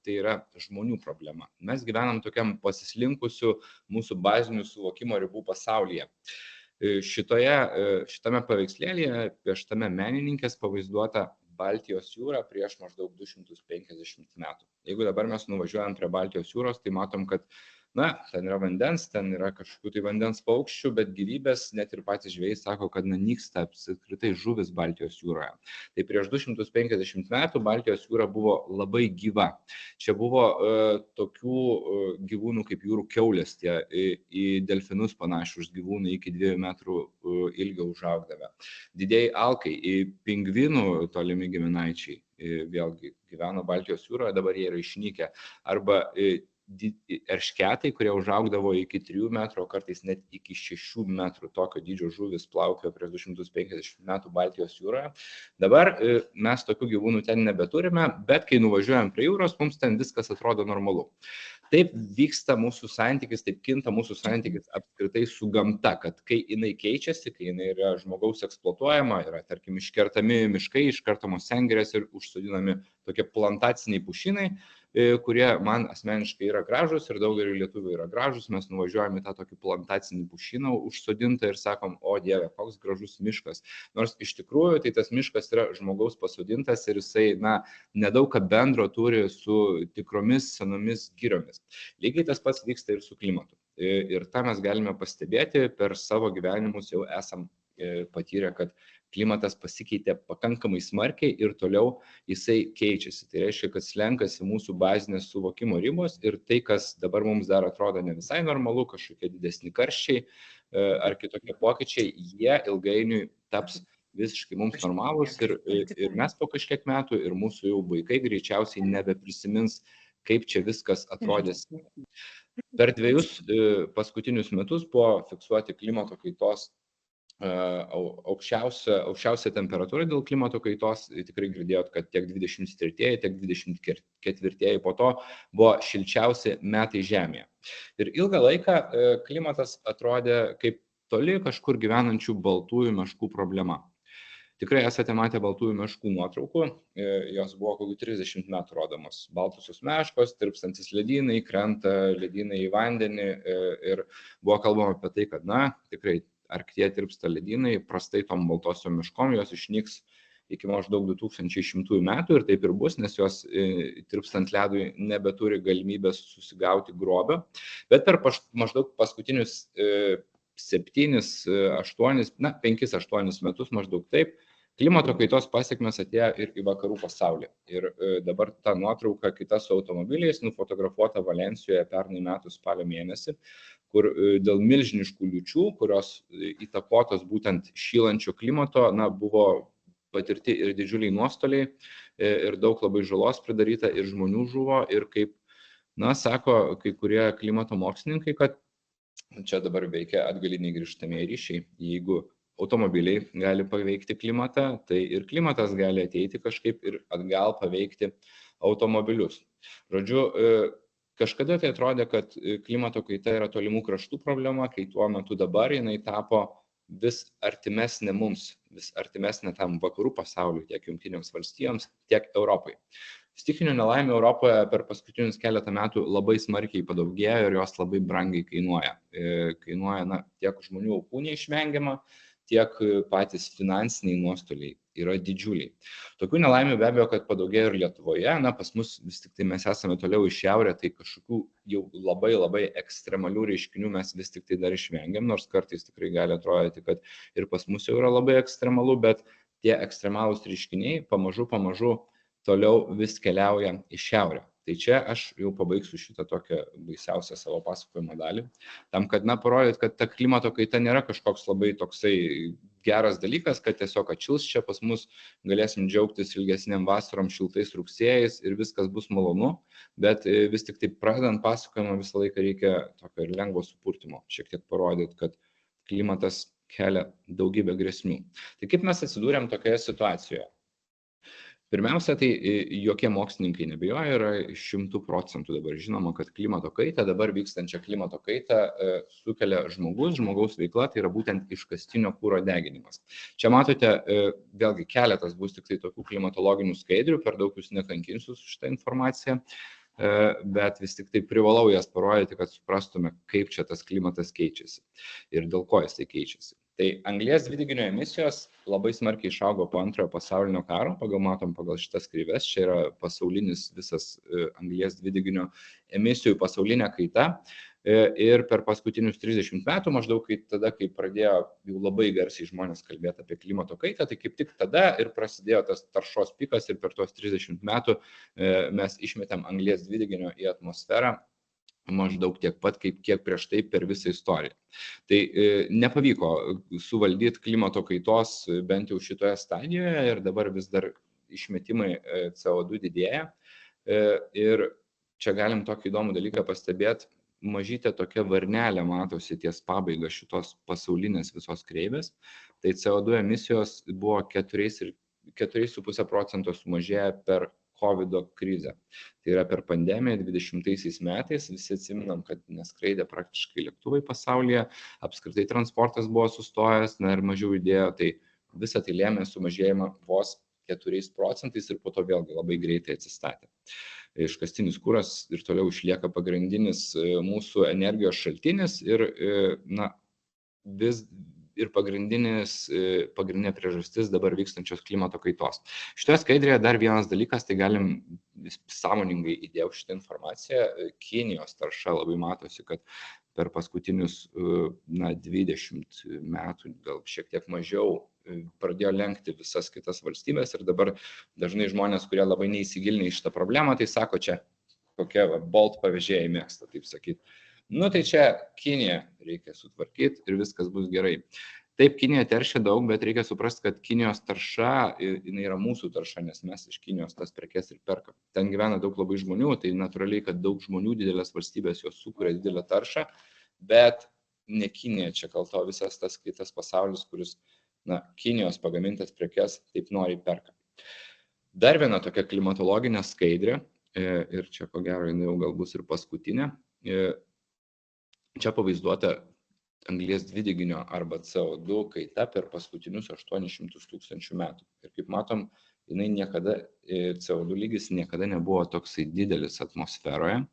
tai yra žmonių problema. Mes gyvenam tokiam pasislinkusiu mūsų bazinių suvokimo ribų pasaulyje. Šitame paveikslėlyje pieštame menininkės pavaizduota Baltijos jūra prieš maždaug 250 metų. Jeigu dabar mes nuvažiuojam prie Baltijos jūros, tai matom, kad ten yra vandens, ten yra kažkokių tai vandens paukščių, bet gyvybės, net ir patys žvejai sako, kad nyksta apskritai žuvis Baltijos jūroje. Tai prieš 250 metų Baltijos jūra buvo labai gyva. Čia buvo tokių gyvūnų kaip jūrų kiaulės, tie į delfinus panašus gyvūnai iki 2 metrų ilgio užaugdavę. Didieji alkai, pingvinų tolimi giminaičiai, vėlgi gyveno Baltijos jūroje, dabar jie yra išnykę. Arba eršketai, kurie užaugdavo iki 3 metrų, o kartais net iki 6 metrų, tokio dydžio žuvis plaukiojo prieš 250 metų Baltijos jūroje. Dabar mes tokių gyvūnų ten nebeturime, bet kai nuvažiuojam prie jūros, mums ten viskas atrodo normalu. Taip vyksta mūsų santykis, taip kinta mūsų santykis apskritai su gamta, kad kai jinai keičiasi, kai jinai yra žmogaus eksploatuojama, yra, tarkim, iškertami miškai, iškertamos sengirės ir užsodinami tokie plantaciniai pušynai, kurie man asmeniškai yra gražus ir daugeliu lietuvių yra gražus. Mes nuvažiuojame į tą tokį plantacinį pušyną užsodintą ir sakom, o Dieve, koks gražus miškas. Nors iš tikrųjų tai tas miškas yra žmogaus pasodintas ir jisai, nedaug ką bendro turi su tikromis senomis giriomis. Lygiai tas pats vyksta ir su klimatu. Ir tą mes galime pastebėti, per savo gyvenimus jau esam patyrę, kad klimatas pasikeitė pakankamai smarkiai ir toliau jisai keičiasi. Tai reiškia, kad slenkasi mūsų bazinės suvokimo ribos ir tai, kas dabar mums dar atrodo ne visai normalu, kažkokie didesni karščiai ar kitokie pokyčiai, jie ilgainiui taps visiškai mums normalūs ir mes po kažkiek metų ir mūsų jau vaikai greičiausiai nebeprisimins, kaip čia viskas atrodys. Per 2 paskutinius metus buvo fiksuoti klimato kaitos aukščiausia temperatūra dėl klimato kaitos. Tikrai girdėjot, kad tiek 23-ieji, tiek 24-ieji po to buvo šilčiausi metai Žemėje. Ir ilgą laiką klimatas atrodė kaip toli kažkur gyvenančių baltųjų meškų problema. Tikrai esate matę baltųjų meškų nuotraukų, jos buvo kokių 30 metų rodomos. Baltusios meškos, tirpstantis ledynai, krenta ledynai į vandenį ir buvo kalbama apie tai, kad tikrai Arktyje tirpsta ledynai, prastai tom baltosiom meškom, jos išnyks iki maždaug 2100 metų ir taip ir bus, nes jos tirpstant ledui nebeturi galimybės susigauti grobio. Bet per maždaug paskutinius 5-8 metus maždaug taip, klimato kaitos pasiekmes atėjo ir į vakarų pasaulį. Ir dabar ta nuotrauka kita su automobiliais nufotografuota Valencijoje pernai metų spalio mėnesį, kur dėl milžiniškų liūčių, kurios įtakotos būtent šylančio klimato, buvo patirti ir didžiuliai nuostoliai, ir daug labai žalos pridaryta, ir žmonių žuvo, ir kaip, sako kai kurie klimato mokslininkai, kad čia dabar veikia atgaliniai grįžtamieji ryšiai. Jeigu automobiliai gali paveikti klimatą, tai ir klimatas gali ateiti kažkaip ir atgal paveikti automobilius. Žodžiu, kažkada tai atrodė, kad klimato kaita yra tolimų kraštų problema, kai tuo metu dabar jinai tapo vis artimesnė mums, vis artimesnė tam vakarų pasauliui, tiek Jungtinėms valstijoms, tiek Europai. Stichinių nelaimių Europoje per paskutinius keletą metų labai smarkiai padaugėjo ir jos labai brangiai kainuoja. Kainuoja tiek žmonių aukų neišvengiama, tiek patys finansiniai nuostoliai yra didžiuliai. Tokių nelaimių be abejo, kad padaugėjo ir Lietuvoje. Pas mus vis tik tai mes esame toliau į šiaurę, tai kažkokių jau labai ekstremalių reiškinių mes vis tik tai dar išvengiam, nors kartais tikrai gali atrodyti, kad ir pas mus jau yra labai ekstremalu, bet tie ekstremalūs reiškiniai pamažu toliau vis keliauja į šiaurę. Tai čia aš jau pabaigsiu šitą tokią baisiausią savo pasakojimo dalį, tam, kad parodyt, kad ta klimato kaita nėra kažkoks labai toksai geras dalykas, kad tiesiog atšils čia pas mus, galėsim džiaugtis ilgesniam vasarom, šiltais rugsėjais ir viskas bus malonu, bet vis tik tai pradedant pasakojimą visą laiką reikia tokio ir lengvo supurtimo, šiek tiek parodyti, kad klimatas kelia daugybę grėsmių. Tai kaip mes atsidūrėm tokioje situacijoje? Pirmiausia, tai jokie mokslininkai nebijoja, yra 100% dabar žinoma, kad klimato kaita, dabar vykstančią klimato kaitą sukelia žmogaus veikla, tai yra būtent iškastinio kuro deginimas. Čia matote, vėlgi keletas bus tik tai tokių klimatologinių skaidrių, per daug jūs nekankinsiu su šitą informaciją. bet vis tik tai privalau jas parodyti, kad suprastume, kaip čia tas klimatas keičiasi ir dėl ko jis tai keičiasi. Tai anglies dvideginio emisijos labai smarkiai išaugo po antrojo pasaulinio karo, pagal šitas kreivės, čia yra pasaulinis visas anglies dvideginio emisijų pasaulinė kaita. Ir per paskutinius 30 metų, maždaug tada, kai pradėjo jau labai garsiai žmonės kalbėti apie klimato kaitą, tai kaip tik tada ir prasidėjo tas taršos pikas ir per tuos 30 metų mes išmetėm anglies dvideginio į atmosferą maždaug tiek pat, kiek prieš tai per visą istoriją. Tai nepavyko suvaldyti klimato kaitos bent jau šitoje stadijoje ir dabar vis dar išmetimai CO2 didėja. Ir čia galim tokį įdomų dalyką pastebėti. Mažytė tokia varnelė matosi ties pabaiga šitos pasaulinės visos kreivės. Tai CO2 emisijos buvo 4,5% sumažėję per COVID krizę. Tai yra per pandemiją 20 metais. Visi atsiminam, kad neskraidė praktiškai lėktuvai pasaulyje, apskritai transportas buvo sustojęs, ir mažiau judėjo. Tai visą tai lėmė sumažėjimą vos 4% ir po to vėlgi labai greitai atsistatė. Iškastinis kuras ir toliau išlieka pagrindinis mūsų energijos šaltinis ir pagrindinė priežastis dabar vykstančios klimato kaitos. Šitoje skaidrėje dar vienas dalykas, tai galim sąmoningai įdėjau šitą informaciją. Kinijos tarša labai matosi, kad per paskutinius 20 metų, gal šiek tiek mažiau, pradėjo lenkti visas kitas valstybės ir dabar dažnai žmonės, kurie labai neįsigilinę į šitą problemą, tai sako, čia kokie Bolt pavežėjai mėgsta, taip sakyti. Tai čia Kinija reikia sutvarkyti ir viskas bus gerai. Taip, Kinija teršia daug, bet reikia suprasti, kad Kinijos tarša, jinai yra mūsų tarša, nes mes iš Kinijos tas prekes ir perkam. Ten gyvena daug labai žmonių, tai natūraliai, kad daug žmonių, didelės valstybės jos sukuria didelę taršą, bet ne Kinija čia kalto, visas tas kitas pasaulis, kuris Kinijos pagamintas prekes taip noriai perka. Dar viena tokia klimatologinė skaidrė, ir čia ko gero jinai jau gal bus ir paskutinė. Čia pavaizduota anglies dvideginio arba CO2 kaita per paskutinius 800 000 metų. Ir kaip matom, CO2 lygis niekada nebuvo toksai didelis atmosferoje.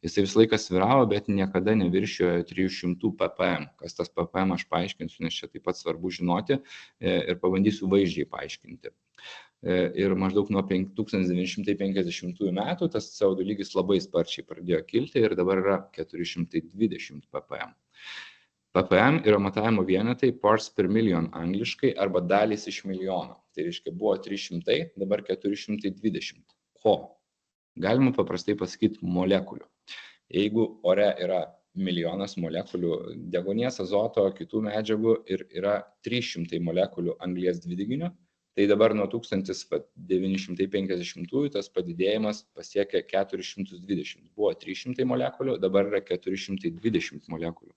Jisai visą laiką sviravo, bet niekada neviršijo 300 ppm. Kas tas ppm aš paaiškinsiu, nes čia taip pat svarbu žinoti ir pabandysiu vaizdžiai paaiškinti. Ir maždaug nuo 1950 metų tas CO2 lygis labai sparčiai pradėjo kilti ir dabar yra 420 ppm. ppm yra matavimo vienetai parts per million angliškai arba dalys iš milijono. Tai reiškia buvo 300, dabar 420. Ko? Galima paprastai pasakyti molekulių. Jeigu ore yra milijonas molekulių deguonies, azoto, kitų medžiagų ir yra 300 molekulių anglies dvideginio, tai dabar nuo 1950 tas padidėjimas pasiekia 420. Buvo 300 molekulių, dabar yra 420 molekulių.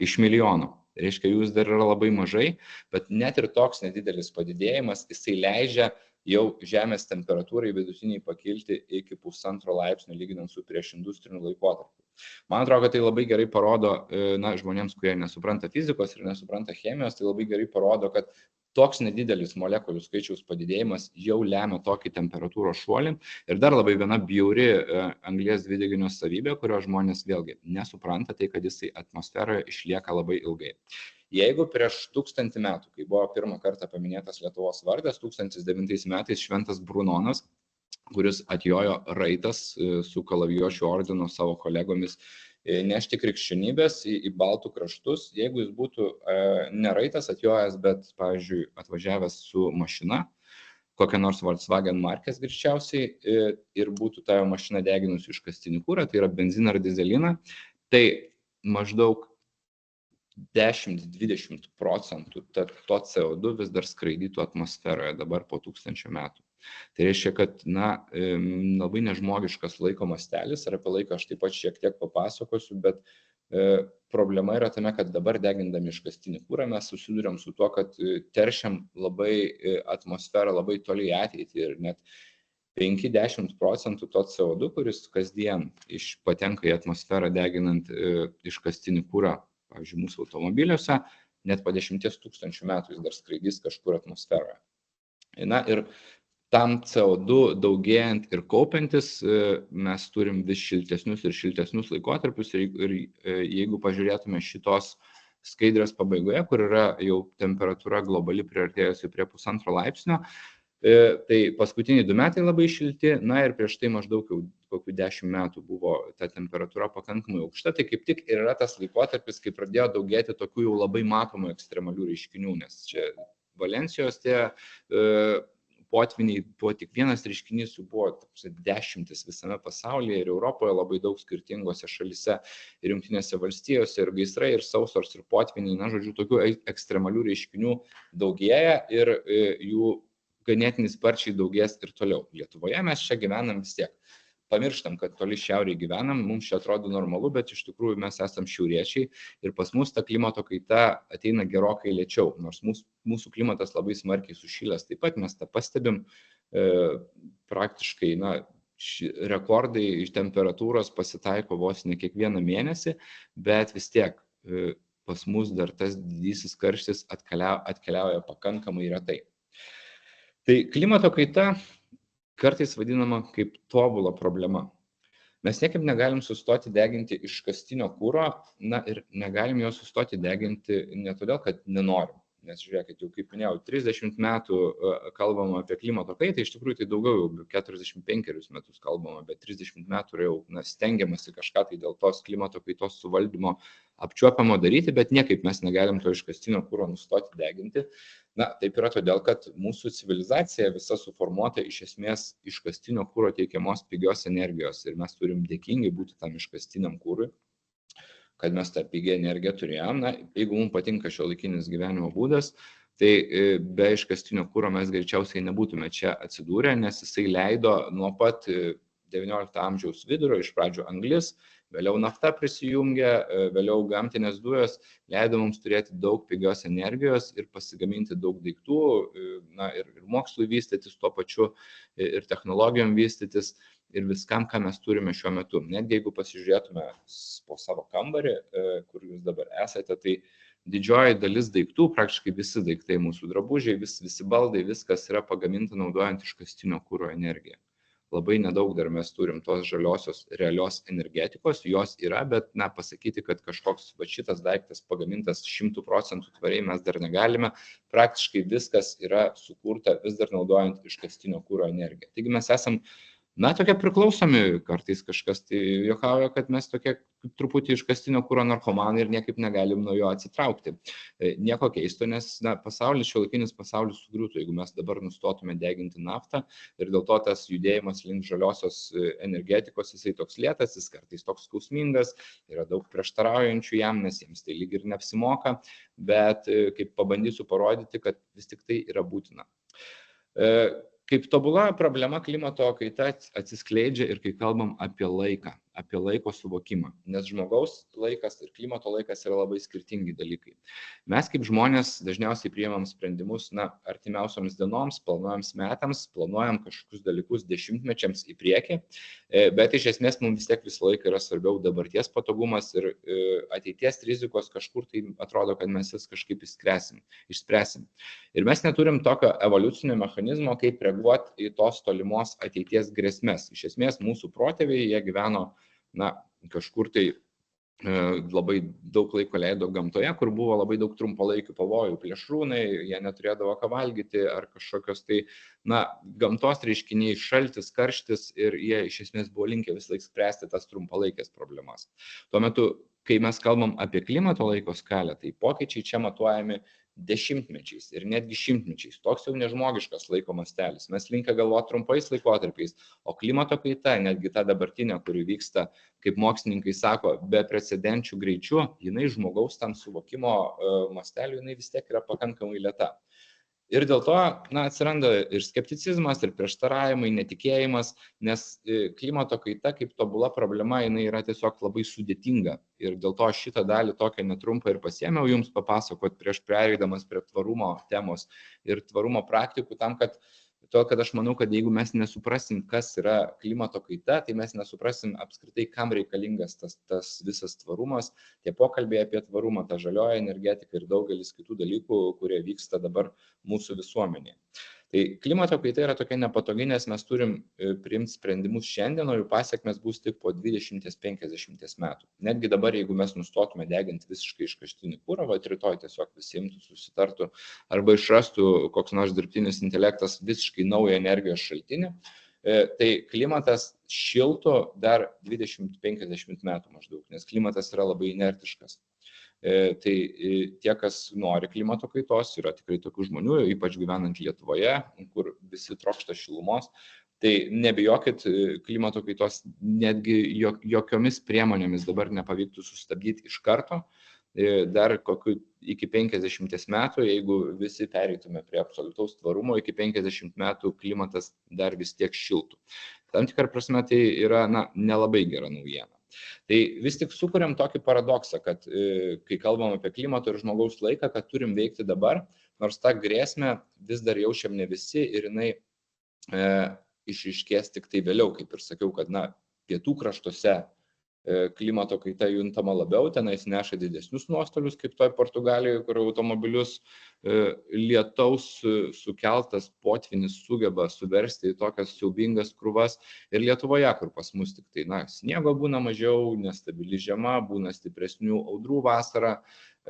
Iš milijono. Reiškia, jų dar yra labai mažai, bet net ir toks nedidelis padidėjimas, jisai leidžia jau Žemės temperatūrai vidutiniai pakilti iki 1,5 laipsnio lyginant su prieš industriniu laikotarpiu. Man atrodo, kad tai labai gerai parodo, žmonėms, kurie nesupranta fizikos ir nesupranta chemijos, tai labai gerai parodo, kad toks nedidelis molekulių skaičiaus padidėjimas jau lemia tokį temperatūros šuolį. Ir dar labai viena bjauri anglies dvideginio savybė, kurio žmonės vėlgi nesupranta, tai kad jisai atmosferoje išlieka labai ilgai. Jeigu prieš 1000 metų, kai buvo pirmą kartą paminėtas Lietuvos vardas, 1009 metais Šventas Brunonas, kuris atjojo raitas su kalavijuočių ordino savo kolegomis nešti krikščionybės į Baltų kraštus, jeigu jis būtų ne raitas atjojęs, bet, pavyzdžiui, atvažiavęs su mašina, kokią nors Volkswagen markės greičiausiai, ir būtų tą mašiną deginusi iškastinį kurą, tai yra benziną ar dizeliną, tai maždaug 10-20% to CO2 vis dar skraidytų atmosferoje dabar po 1000 metų. Tai reiškia, kad labai nežmogiškas laiko mastelis, ir apie laiką aš taip pat šiek tiek papasakosiu, bet problema yra tame, kad dabar degindami iškastinį kurą mes susiduriam su tuo, kad teršiam labai atmosferą labai toli į ateitį ir net 5-10% to CO2, kuris kasdien patenka į atmosferą deginant iškastinį kurą, pavyzdžiui, mūsų automobiliuose, net po 10 000 metų jis dar skraidys kažkur atmosferoje. Ir tam CO2 daugėjant ir kaupiantis, mes turim vis šiltesnius ir šiltesnius laikotarpius ir jeigu pažiūrėtume šitos skaidrės pabaigoje, kur yra jau temperatūra globali priartėjusi prie 1,5 laipsnio, tai paskutiniai 2 metai labai šilti, na ir prieš tai maždaug jau kokių 10 metų buvo ta temperatūra pakankamai aukšta, tai kaip tik ir yra tas laikotarpis, kai pradėjo daugėti tokių jau labai matomų ekstremalių reiškinių, nes čia Valensijos tie potviniai buvo tik vienas reiškinys, jų buvo dešimtis visame pasaulyje ir Europoje, labai daug skirtingose šalise ir Jungtinėse valstijose, ir gaisrai, ir sausros, ir potviniai, na, žodžiu, tokių ekstremalių reiškinių daugėja ir jų ganėtinai sparčiai daugės ir toliau. Lietuvoje mes čia gyvenam vis tiek. Pamirštam, kad toli šiauriai gyvenam, mums čia atrodo normalu, bet iš tikrųjų mes esam šiauriečiai ir pas mus ta klimato kaita ateina gerokai lėčiau, nors mūsų klimatas labai smarkiai sušilęs, taip pat mes tą pastebim, praktiškai, na, rekordai iš temperatūros pasitaiko vos ne kiekvieną mėnesį, bet vis tiek pas mus dar tas didysis karštis atkeliauja pakankamai retai. Tai klimato kaita kartais vadinama kaip tobula problema. Mes niekaip negalim sustoti deginti iškastinio kuro, na ir negalim jo sustoti deginti ne todėl, kad nenorim. Nes žiūrėkit, jau kaip minėjau, 30 metų kalbam apie klimato kaitą, iš tikrųjų tai daugiau, jau 45 metus kalbam, bet 30 metų jau stengiamasi kažką tai dėl tos klimato kaitos suvaldymo apčiuopiamo daryti, bet niekaip mes negalim to iškastinio kuro nustoti deginti. Na, taip yra todėl, kad mūsų civilizacija visa suformuota iš esmės iškastinio kuro teikiamos pigios energijos ir mes turim dėkingi būti tam iškastiniam kurui, kad mes tą pigią energiją turėjom. Na, jeigu mums patinka šiuolaikinis gyvenimo būdas, tai be iškastinio kuro mes greičiausiai nebūtume čia atsidūrę, nes jisai leido nuo pat 19 amžiaus vidurio, iš pradžių anglis, vėliau nafta prisijungė, vėliau gamtinės dujos, leido mums turėti daug pigios energijos ir pasigaminti daug daiktų, na, ir mokslui vystytis tuo pačiu, ir technologijom vystytis, ir viskam, ką mes turime šiuo metu. Netgi jeigu pasižiūrėtume po savo kambarį, kur jūs dabar esate, tai didžioji dalis daiktų, praktiškai visi daiktai, mūsų drabužiai, visi baldai, viskas yra pagaminta naudojant iškastinio kuro energiją. Labai nedaug dar mes turim tos žaliosios realios energetikos, jos yra, bet, na, pasakyti, kad kažkoks šitas daiktas pagamintas 100% tvariai mes dar negalime, praktiškai viskas yra sukurta vis dar naudojant iškastinio kuro energiją. Taigi mes esam, na, tokie priklausomi, kartais kažkas tai juokauja, kad mes tokie truputį iškastinio kuro narkomanai ir niekaip negalim nuo jo atsitraukti. Nieko keisto, nes, na, šiuolaikinis pasaulis sugriūtų, jeigu mes dabar nustotume deginti naftą ir dėl to tas judėjimas link žaliosios energetikos, jisai toks lėtas, jis kartais toks skausmingas, yra daug prieštaraujančių jam, nes jiems tai lyg ir neapsimoka, bet kaip pabandysiu parodyti, kad vis tik tai yra būtina. Kaip tobula problema klimato kaita atsiskleidžia ir kai kalbam apie laiką, apie laiko suvokimą, nes žmogaus laikas ir klimato laikas yra labai skirtingi dalykai. Mes kaip žmonės dažniausiai priimam sprendimus, na, artimiausioms dienoms, planuojams metams, planuojam kažkokius dalykus dešimtmečiams į priekį, bet iš esmės mums vis tiek visą laiką yra svarbiau dabarties patogumas ir ateities rizikos kažkur tai atrodo, kad mes jas kažkaip išspręsim. Ir mes neturim tokio evoliucinio mechanizmo, kaip reaguoti į tos tolimos ateities grėsmes. Iš esmės mūsų protėviai, jie gyveno, na, kažkur tai labai daug laiko leido gamtoje, kur buvo labai daug trumpalaikių pavojų, plėšrūnai, jie neturėdavo ką valgyti ar kažkokios tai, na, gamtos reiškiniai, šaltis, karštis ir jie iš esmės buvo linkę vis laik spręsti tas trumpalaikės problemas. Tuo metu, kai mes kalbam apie klimato laiko skalę, tai pokyčiai čia matuojami dešimtmečiais ir netgi šimtmečiais. Toks jau nežmogiškas laiko mastelis. Mes linkę galvoti trumpais laikotarpiais, o klimato kaita, netgi ta dabartinė, kuri vyksta, kaip mokslininkai sako, be precedenčių greičių, jinai žmogaus tam suvokimo masteliu, jinai vis tiek yra pakankamai lėta. Ir dėl to, na, atsiranda ir skepticizmas, ir prieštaravimai, netikėjimas, nes klimato kaita kaip tobula problema, jinai yra tiesiog labai sudėtinga. Ir dėl to šitą dalį tokią netrumpą ir pasiėmiau jums papasakot prieš pereidamas prie tvarumo temos ir tvarumo praktikų, tam, kad aš manau, kad jeigu mes nesuprasim, kas yra klimato kaita, tai mes nesuprasim apskritai, kam reikalingas tas visas tvarumas, tie pokalbiai apie tvarumą, ta žalioji energetika ir daugelis kitų dalykų, kurie vyksta dabar mūsų visuomenėje. Tai klimato kaita yra tokia nepatogi, nes mes turim priimti sprendimus šiandien, o jų pasiekmes bus tik po 20-50 metų. Netgi dabar, jeigu mes nustotume deginti visiškai iškastinį kurą, va rytoj tiesiog visi imtų, susitartų arba išrastų koks nors dirbtinis intelektas visiškai naują energijos šaltinį, tai klimatas šiltų dar 20-50 metų maždaug, nes klimatas yra labai inertiškas. Tai tie, kas nori klimato kaitos, yra tikrai tokių žmonių, ypač gyvenant Lietuvoje, kur visi trokšta šilumos, tai nebijokit, klimato kaitos netgi jokiomis priemonėmis dabar nepavyktų sustabdyti iš karto. Dar kokiu iki 50 metų, jeigu visi pereitume prie absoliutaus tvarumo, iki 50 metų klimatas dar vis tiek šiltų. Tam tikrą prasme tai yra nelabai gera naujiena. Tai vis tik sukuriam tokį paradoksą, kad kai kalbam apie klimato ir žmogaus laiką, kad turim veikti dabar, nors tą grėsmę vis dar jaučiam ne visi ir jinai išryškės tik tai vėliau, kaip ir sakiau, kad pietų kraštuose klimato kaita juntama labiau, tenais neša didesnius nuostolius, kaip toj Portugalijoje, kur automobilius lietaus sukeltas potvynis sugeba suversti į tokias siaubingas krūvas, ir Lietuvoje, kur pas mus tik tai sniego būna mažiau, nestabili žiema, būna stipresnių audrų vasarą,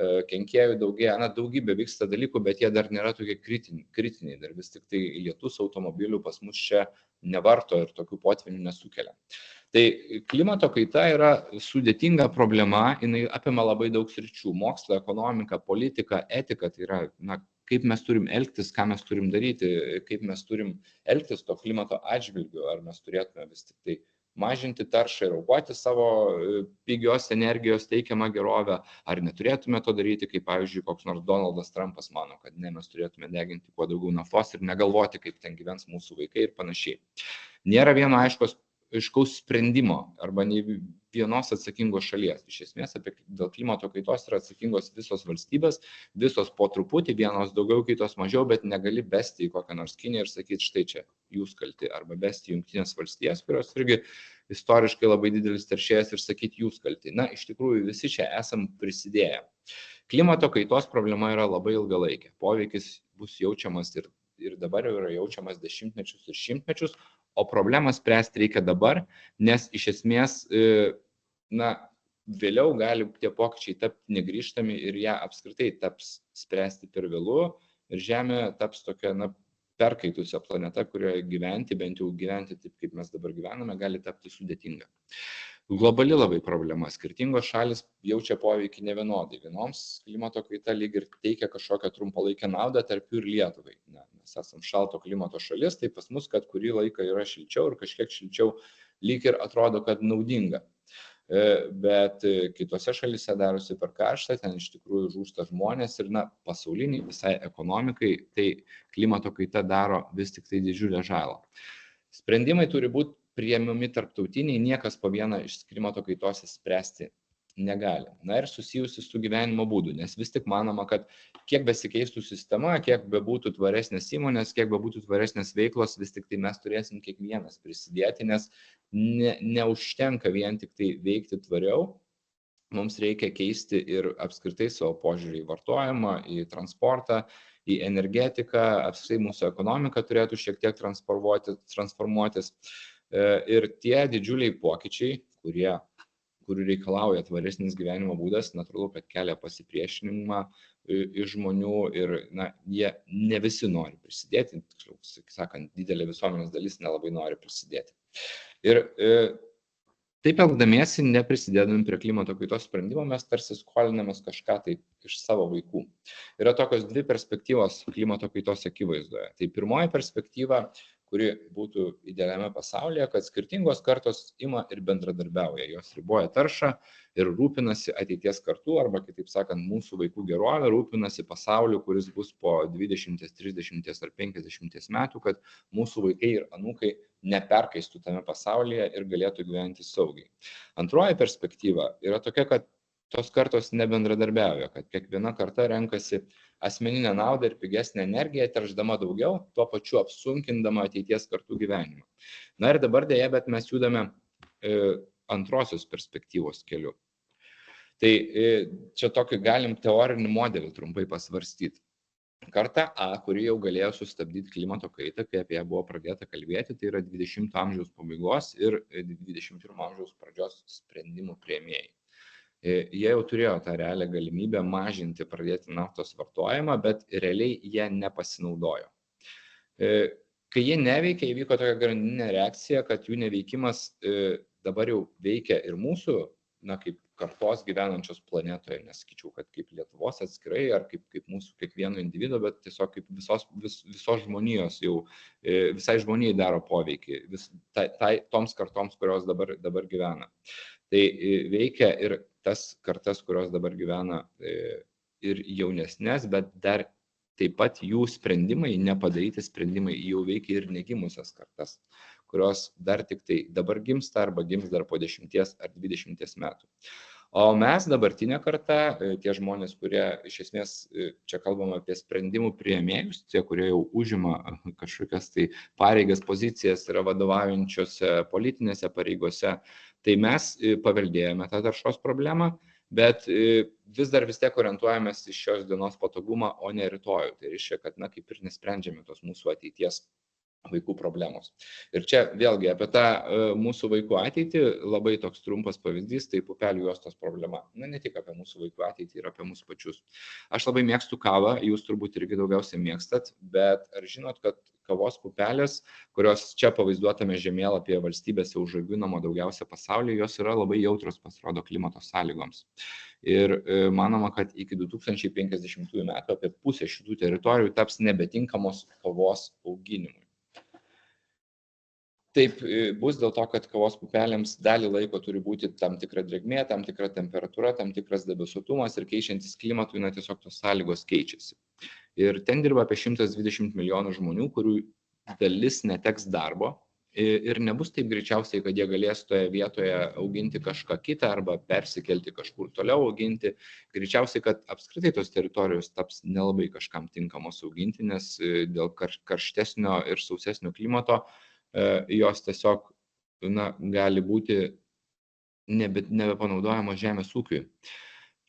kenkėjų daugėja, daugybė vyksta dalykų, bet jie dar nėra tokie kritiniai, dar vis tik tai lietus automobilių pas mus čia nevarto ir tokių potvynių nesukelia. Tai klimato kaita yra sudėtinga problema, jinai apima labai daug sričių - mokslą, ekonomiką, politiką, etiką, tai yra, kaip mes turim elgtis, ką mes turim daryti, kaip mes turim elgtis to klimato atžvilgiu, ar mes turėtume vis tik tai mažinti taršą ir aukoti savo pigios energijos teikiamą gerovę, ar neturėtume to daryti, kaip pavyzdžiui, koks nors Donaldas Trumpas mano, kad ne, mes turėtume deginti kuo daugiau naftos ir negalvoti, kaip ten gyvens mūsų vaikai ir panašiai. Nėra vieno aiškaus sprendimo arba nei vienos atsakingos šalies. Iš esmės dėl klimato kaitos yra atsakingos visos valstybės, visos po truputį, vienos daugiau, kitos mažiau, bet negali besti į kokią nors Kiniją ir sakyti, štai čia jūs kalti, arba besti Jungtinės valstijas, kurios irgi istoriškai labai didelis teršėjas, ir sakyti jūs kalti. Iš tikrųjų visi čia esam prisidėję. Klimato kaitos problema yra labai ilgalaikė. Poveikis bus jaučiamas ir dabar jau yra jaučiamas dešimtmečius ir šimtmečius, o problemą spręsti reikia dabar, nes iš esmės, vėliau gali tie pokyčiai tapti negrįžtami ir ją apskritai taps spręsti per vėlu ir Žemė taps tokia, perkaitusią planetą, kurioje gyventi, bent jau gyventi taip, kaip mes dabar gyvename, gali tapti sudėtinga. Globali labai problema. Skirtingos šalis jaučia poveikį nevienodai. Vienoms klimato kaita lyg ir teikia kažkokią trumpalaikę naudą, tarp jų ir Lietuvai. Mes esam šalto klimato šalis, tai pas mus, kad kurį laiką yra šilčiau ir kažkiek šilčiau lyg ir atrodo, kad naudinga. Bet kitose šalise darosi per karštą, ten iš tikrųjų žūsta žmonės ir pasauliniai visai ekonomikai, tai klimato kaita daro vis tik tai didžiulę žalą. Sprendimai turi būti priėmami tarptautiniai, niekas po vieną iš klimato kaitos spręsti negali. Ir susijusi su gyvenimo būdu, nes vis tik manoma, kad kiek besikeistų sistema, kiek bebūtų tvaresnės įmonės, kiek bebūtų tvaresnės veiklos, vis tik tai mes turėsim kiekvienas prisidėti, nes neužtenka vien tik tai veikti tvariau, mums reikia keisti ir apskritai savo požiūrį į vartojimą, į transportą, į energetiką, apskritai mūsų ekonomika turėtų šiek tiek transformuotis. Ir tie didžiuliai pokyčiai, kurių reikalauja tvaresnis gyvenimo būdas, natūralu, kad kelia pasipriešinimą iš žmonių ir jie ne visi nori prisidėti, tiksliau sakant, didelė visuomenės dalis nelabai nori prisidėti. Ir taip elgdamiesi, neprisidėdami prie klimato kaitos sprendimo, mes tarsi skolinamės kažką tai iš savo vaikų. Yra tokios dvi perspektyvos klimato kaitos akivaizdoje. Tai pirmoji perspektyva, kuri būtų idealiame pasaulyje, kad skirtingos kartos ima ir bendradarbiauja, jos riboja taršą ir rūpinasi ateities kartų, arba kitaip sakant, mūsų vaikų gerovę, rūpinasi pasauliu, kuris bus po 20, 30 ar 50 metų, kad mūsų vaikai ir anūkai neperkaistų tame pasaulyje ir galėtų gyventi saugiai. Antroji perspektyva yra tokia, kad tos kartos nebendradarbiauja, kad kiekviena karta renkasi asmeninę naudą ir pigesnę energiją, teršdama daugiau, tuo pačiu apsunkindama ateities kartų gyvenimą. Ir dabar dėja, bet mes judame antrosios perspektyvos keliu. Tai čia tokį galim teorinį modelį trumpai pasvarstyti. Karta A, kuri jau galėjo sustabdyti klimato kaitą, kai apie ją buvo pradėta kalbėti, tai yra 20 amžiaus pabaigos ir 21 amžiaus pradžios sprendimų prieimėjai. Jie jau turėjo tą realią galimybę mažinti, pradėti naftos vartojimą, bet realiai jie nepasinaudojo. Kai jie neveikia, įvyko tokia grandininė reakcija, kad jų neveikimas dabar jau veikia ir mūsų, kaip kartos gyvenančios planetoje, nesakyčiau, kad kaip Lietuvos atskirai ar kaip mūsų kiekvieno individo, bet tiesiog kaip visos žmonijos jau, visai žmonijai daro poveikį, toms kartoms, kurios dabar gyvena. Tai veikia ir tas kartas, kurios dabar gyvena ir jaunesnės, bet dar taip pat jų sprendimai, nepadaryti sprendimai jau veikia ir negimusias kartas, kurios dar tik tai dabar gimsta arba gims dar po 10 ar 20 metų. O mes, dabartinė karta, tie žmonės, kurie iš esmės, čia kalbam apie sprendimų priėmėjus, tie, kurie jau užima kažkokias tai pareigas, pozicijas, yra vadovaujančiose politinėse pareigose, tai mes paveldėjome tą taršos problemą, bet vis tiek orientuojamės į šios dienos patogumą, o ne rytojų. Tai reiškia, kad kaip ir nesprendžiame tos mūsų ateities vaikų problemos. Ir čia vėlgi apie tą mūsų vaikų ateitį labai toks trumpas pavyzdys, tai pupelių juostos problema. Ne tik apie mūsų vaikų ateitį, ir apie mūsų pačius. Aš labai mėgstu kavą, jūs turbūt irgi daugiausiai mėgstat, bet ar žinot, kad kavos pupelės, kurios čia pavaizduotame žemėlapyje valstybėse užauginama daugiausia pasaulyje, jos yra labai jautrios, pasirodo, klimato sąlygoms. Ir manoma, kad iki 2050 metų apie pusę šitų teritorijų taps nebetinkamos kavos auginimui. Taip bus dėl to, kad kavos pupelėms dalį laiko turi būti tam tikra drėgmė, tam tikra temperatūra, tam tikras debesuotumas ir keičiantis klimatui, tiesiog tos sąlygos keičiasi. Ir ten dirba apie 120 milijonų žmonių, kurių dalis neteks darbo ir nebus taip greičiausiai, kad jie galės toje vietoje auginti kažką kitą arba persikelti kažkur toliau auginti. Greičiausiai, kad apskritai tos teritorijos taps nelabai kažkam tinkamos auginti, nes dėl karštesnio ir sausesnio klimato jos tiesiog gali būti nebepanaudojamos žemės ūkiui.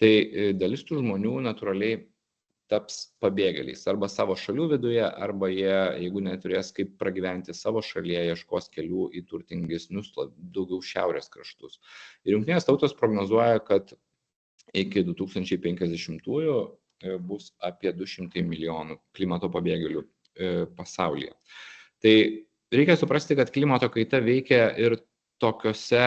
Tai dalis tų žmonių natūraliai taps pabėgėliais arba savo šalių viduje, arba jie, jeigu neturės kaip pragyventi savo šalyje, ieškos kelių į turtingesnius, daugiau šiaurės kraštus. Ir Jungtinės tautos prognozuoja, kad iki 2050-ųjų bus apie 200 milijonų klimato pabėgėlių pasaulyje. Tai reikia suprasti, kad klimato kaita veikia ir tokiose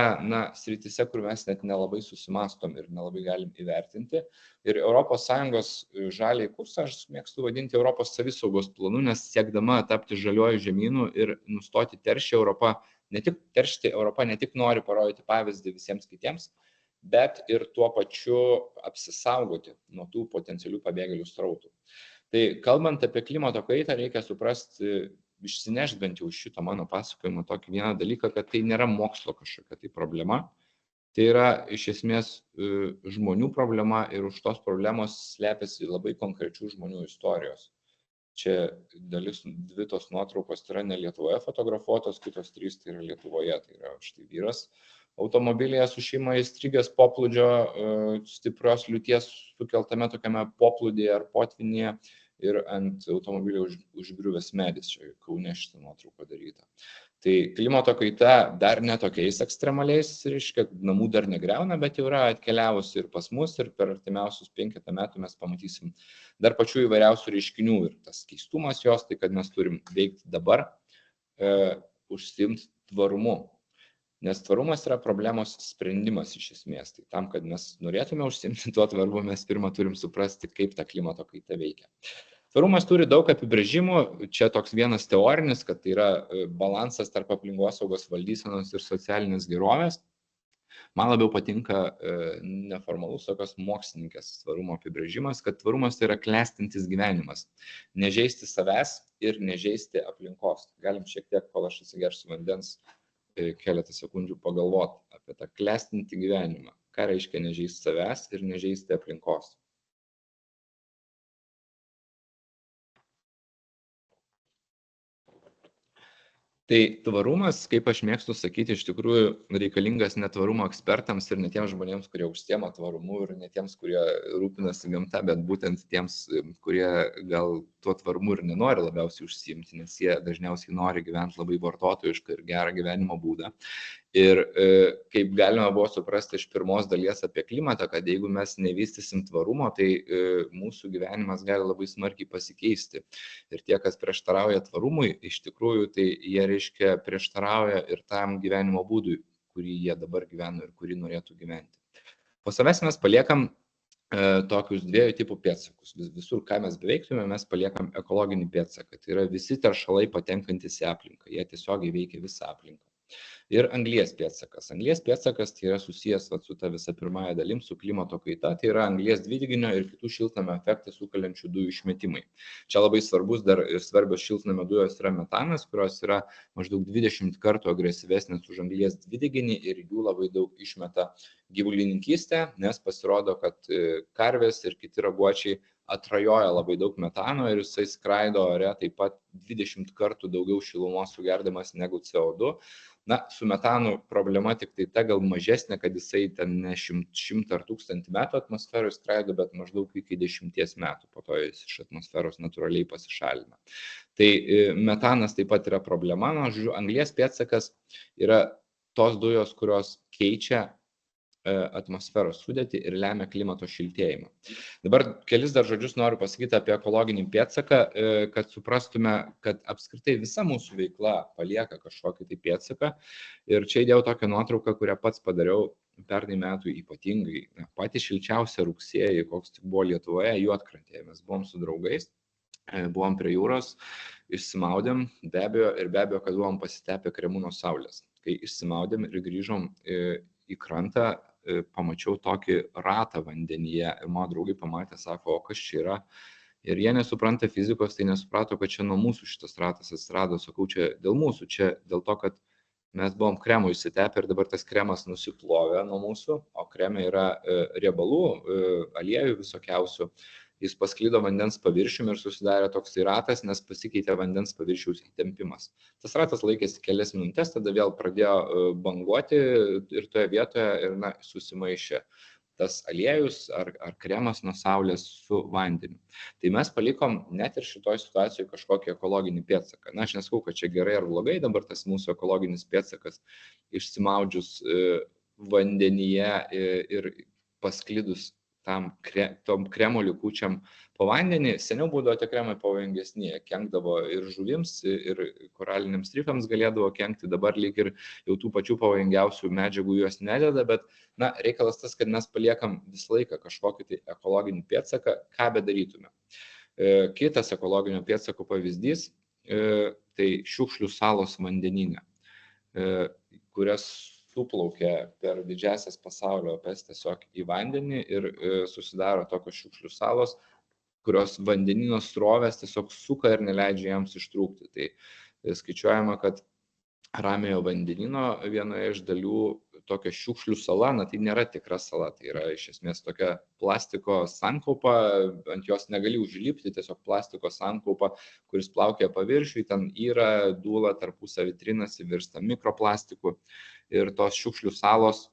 srityse, kur mes net nelabai susimastom ir nelabai galim įvertinti. Ir ES žaliai kursą aš mėgstu vadinti Europos savisaugos planu, nes siekdama tapti žaliuoju žemynu ir nustoti teršti, Europa ne tik nori parodyti pavyzdį visiems kitiems, bet ir tuo pačiu apsisaugoti nuo tų potencialių pabėgėlių srautų. Tai kalbant apie klimato kaitą, reikia suprasti, išsinešti bent jau šito mano pasakojimo tokį vieną dalyką, kad tai nėra mokslo kažkokia tai problema. Tai yra iš esmės žmonių problema ir už tos problemos slepiasi labai konkrečių žmonių istorijos. Čia dvi tos nuotraukos yra ne Lietuvoje fotografuotos, kitos 3 tai yra Lietuvoje. Tai yra štai vyras automobilyje su šeima įstrigęs poplūdžio, stiprios liūties sukeltame tokiame poplūdyje ar potvynyje. Ir ant automobilio užgriuvęs medis, čia Kaune šitą nuotrauką daryta. Tai klimato kaita dar netokiais ekstremaliais, reiškia, namų dar negriauna, bet jau yra atkeliavusi ir pas mus, ir per artimiausius 5 metų mes pamatysim dar pačių įvairiausių reiškinių. Ir tas keistumas jos, tai kad mes turim veikti dabar, užsiimti tvarumu. Nes tvarumas yra problemos sprendimas iš esmės. Tai tam, kad mes norėtume užsiimti tuo tvarumu, mes pirmą turim suprasti, kaip ta klimato kaita veikia. Tvarumas turi daug apibrėžimų. Čia toks vienas teorinis, kad tai yra balansas tarp aplinkosaugos, valdysenos ir socialinės gerovės. Man labiau patinka neformalus tokios mokslininkės tvarumo apibrėžimas, kad tvarumas tai yra klestintis gyvenimas. Nežeisti savęs ir nežeisti aplinkos. Galim šiek tiek, kol aš atsigersiu vandens, keletą sekundžių pagalvoti apie tą klestintį gyvenimą. Ką reiškia nežeisti savęs ir nežeisti aplinkos. Tai tvarumas, kaip aš mėgstu sakyti, iš tikrųjų reikalingas ne tvarumo ekspertams ir ne tiems žmonėms, kurie užsiema tvarumu ir ne tiems, kurie rūpinasi gamta, bet būtent tiems, kurie gal tuo tvarumu ir nenori labiausiai užsiimti, nes jie dažniausiai nori gyventi labai vartotojišką ir gerą gyvenimo būdą. Ir kaip galima buvo suprasti iš pirmos dalies apie klimatą, kad jeigu mes nevystysim tvarumo, tai mūsų gyvenimas gali labai smarkiai pasikeisti. Ir tie, kas prieštarauja tvarumui, iš tikrųjų, tai jie reiškia prieštarauja ir tam gyvenimo būdui, kurį jie dabar gyvena ir kurį norėtų gyventi. Po savęs mes paliekam tokius dviejų tipų pėdsakus. Visur, ką mes beveiktume, mes paliekam ekologinį pėdsaką. Tai yra visi teršalai patenkantis į aplinką. Jie tiesiogiai veikia visą aplinką. Ir anglies pėdsakas. Anglies pėdsakas tai yra susijęs su ta visa pirmąja dalim, su klimato kaita, tai yra anglies dvideginio ir kitų šiltnamio efektą sukeliančių dujų išmetimai. Čia labai svarbus dar ir svarbios šiltnamio dujos yra metanas, kurios yra maždaug 20 kartų agresyvesnės už anglies dvideginį ir jų labai daug išmeta gyvulininkystė, nes pasirodo, kad karvės ir kiti raguočiai atrajoja labai daug metano ir jisai skraido ore taip pat 20 kartų daugiau šilumos sugerdamas negu CO2. Na, su metanu problema tik tai ta gal mažesnė, kad jisai ten ne 100 ar 1000 metų atmosferoje skraido, bet maždaug iki 10 metų, po to jis iš atmosferos natūraliai pasišalina. Tai metanas taip pat yra problema, nors anglies pėdsakas yra tos dujos, kurios keičia atmosferos sudėtį ir lemia klimato šiltėjimą. Dabar kelis dar žodžius noriu pasakyti apie ekologinį pėdsaką, kad suprastume, kad apskritai visa mūsų veikla palieka kažkokį tai pėdsaką. Ir čia įdėjau tokią nuotrauką, kurią pats padariau pernai metų ypatingai. Patį šilčiausią rugsėjį, koks tik buvo Lietuvoje, Juodkrantėje. Mes buvom su draugais, buvom prie jūros, išsimaudėm, be abejo, kad buvom pasitepę kremu nuo saulės. Kai išsimaudėm ir grįžom į krantą, pamačiau tokį ratą vandenyje ir mano draugai pamatė, sako, o kas čia yra? Ir jie nesupranta fizikos, tai nesuprato, kad čia nuo mūsų šitas ratas atsirado. Sakau, čia dėl mūsų, čia dėl to, kad mes buvom kremų įsitepę ir dabar tas kremas nusiplovė nuo mūsų, o kreme yra riebalų, aliejų visokiausių. Jis pasklydo vandens paviršiumi ir susidarė toks ratas, nes pasikeitė vandens paviršiaus įtempimas. Tas ratas laikėsi kelias minutės, tada vėl pradėjo banguoti ir toje vietoje ir susimaišė tas aliejus ar kremas nuo saulės su vandeniu. Tai mes palikom net ir šitoj situacijoje kažkokį ekologinį pėdsaką. Na, aš nesakau, kad čia gerai ar blogai, dabar tas mūsų ekologinis pėdsakas išsimaudžius vandenyje ir pasklidus tom kremo likučiam po vandenį. Seniau būdavo tie kremai pavojingesni, jie kenkdavo ir žuvims, ir koraliniams rifams galėdavo kenkti, dabar lyg ir jau tų pačių pavojingiausių medžiagų juos nededa, bet reikalas tas, kad mes paliekam visą laiką kažkokį tai ekologinį pėdsaką, ką bedarytume. Kitas ekologinio pėdsako pavyzdys, tai šiukšlių salos vandenyne, kurias suplaukia per didžiasias pasaulio upes tiesiog į vandenį ir susidaro tokios šiukšlių salos, kurios vandenyno srovės tiesiog suka ir neleidžia jiems ištrūkti. Tai skaičiuojama, kad Ramiojo vandenyno vienoje iš dalių tokia šiukšlių sala, tai nėra tikra sala, tai yra iš esmės tokia plastiko sankaupa, ant jos negali užlipti, tiesiog plastiko sankaupa, kuris plaukia paviršiui, ten yra, dūla tarpusavy trinasi, virsta mikroplastiku. Ir tos šiukšlių salos,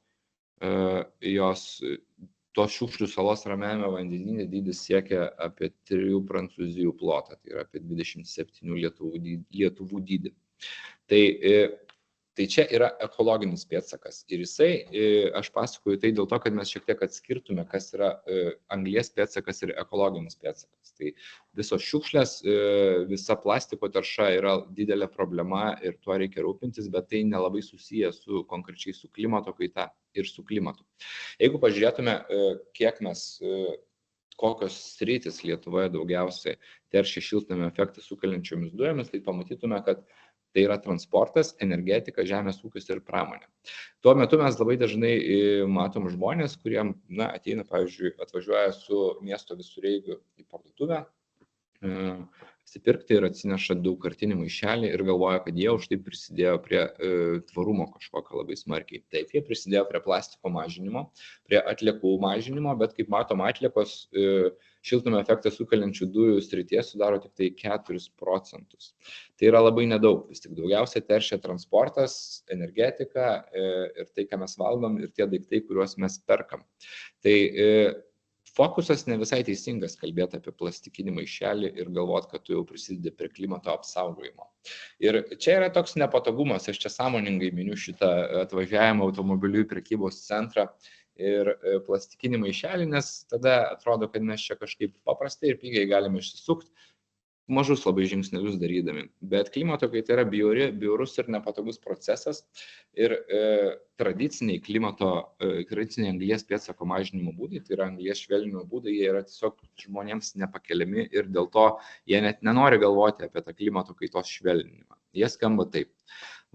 tos šiukšlių salos Ramiajame vandenyne dydis siekia apie 3 Prancūzijų plotą, tai yra apie 27 Lietuvų dydį. Tai čia yra ekologinis pėdsakas ir jisai, aš pasakoju tai dėl to, kad mes šiek tiek atskirtume, kas yra anglies pėdsakas ir ekologinis pėdsakas. Tai visos šiukšlės, visa plastiko tarša yra didelė problema ir tuo reikia rūpintis, bet tai nelabai susiję konkrečiai su klimato kaita ir su klimatu. Jeigu pažiūrėtume, kiek mes, kokios sritys Lietuvoje daugiausiai teršia šiltnamio efektą sukeliančiomis dujomis, tai pamatytume, kad tai yra transportas, energetika, žemės ūkis ir pramonė. Tuo metu mes labai dažnai matom žmonės, kurie ateina, pavyzdžiui, atvažiuoja su miesto visureigiu į parduotuvę, apsipirkti ir atsineša daugkartinį maišelį ir galvoja, kad jie už tai prisidėjo prie tvarumo kažkokio labai smarkiai. Taip, jie prisidėjo prie plastiko mažinimo, prie atliekų mažinimo, bet kaip matom, atliekos šiltnamio efektą sukeliančių dujų srityje sudaro tik tai 4%. Tai yra labai nedaug, vis tik daugiausia teršia transportas, energetika ir tai, ką mes valgom ir tie daiktai, kuriuos mes perkam. Tai fokusas ne visai teisingas kalbėti apie plastikinį maišelį ir galvoti, kad tu jau prisidedi prie klimato apsaugojimo. Ir čia yra toks nepatogumas, aš čia sąmoningai miniu šitą atvažiavimą automobiliu į prekybos centrą ir plastikinį maišelį, nes tada atrodo, kad mes čia kažkaip paprastai ir pigiai galime išsisukti, mažus labai žingsnelius darydami. Bet klimato kaita yra bjaurus ir nepatogus procesas ir tradiciniai anglies pėdsako mažinimo būdai, tai yra anglies švelninimo būdai, jie yra tiesiog žmonėms nepakeliami ir dėl to jie net nenori galvoti apie tą klimato kaitos švelninimą. Jie skamba taip: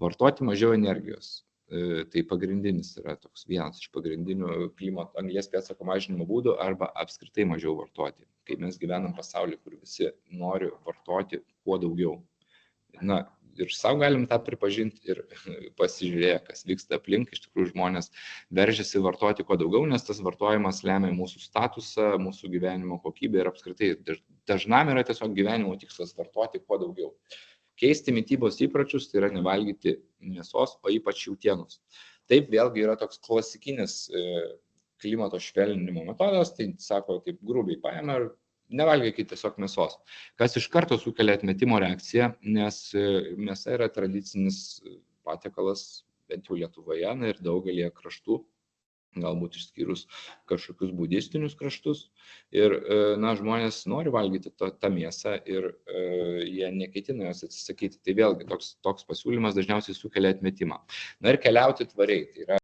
vartoti mažiau energijos. Tai pagrindinis yra toks vienas iš pagrindinių anglies pėdsako mažinimo būdų arba apskritai mažiau vartoti. Kai mes gyvenam pasaulyje, kur visi nori vartoti kuo daugiau. Na, ir savo galim tą pripažinti ir pasižiūrėję, kas vyksta aplink, iš tikrųjų žmonės veržiasi vartoti kuo daugiau, nes tas vartojimas lemia mūsų statusą, mūsų gyvenimo kokybę ir apskritai dažnam yra tiesiog gyvenimo tikslas vartoti kuo daugiau. Keisti mitybos įpročius, tai yra nevalgyti mėsos, o ypač jautienos. Taip, vėlgi yra toks klasikinis klimato švelninimo metodas, tai sako, taip grubiai paėmė ir nevalgykite tiesiog mėsos. Kas iš karto sukelia atmetimo reakciją, nes mėsa yra tradicinis patiekalas, bent jau Lietuvoje, ir daugelį kraštų, galbūt išskyrus kažkokius budistinius kraštus. Ir žmonės nori valgyti tą mėsą ir jie neketina jos atsisakyti. Tai vėlgi toks pasiūlymas dažniausiai sukelia atmetimą. Na ir keliauti tvariai. Tai yra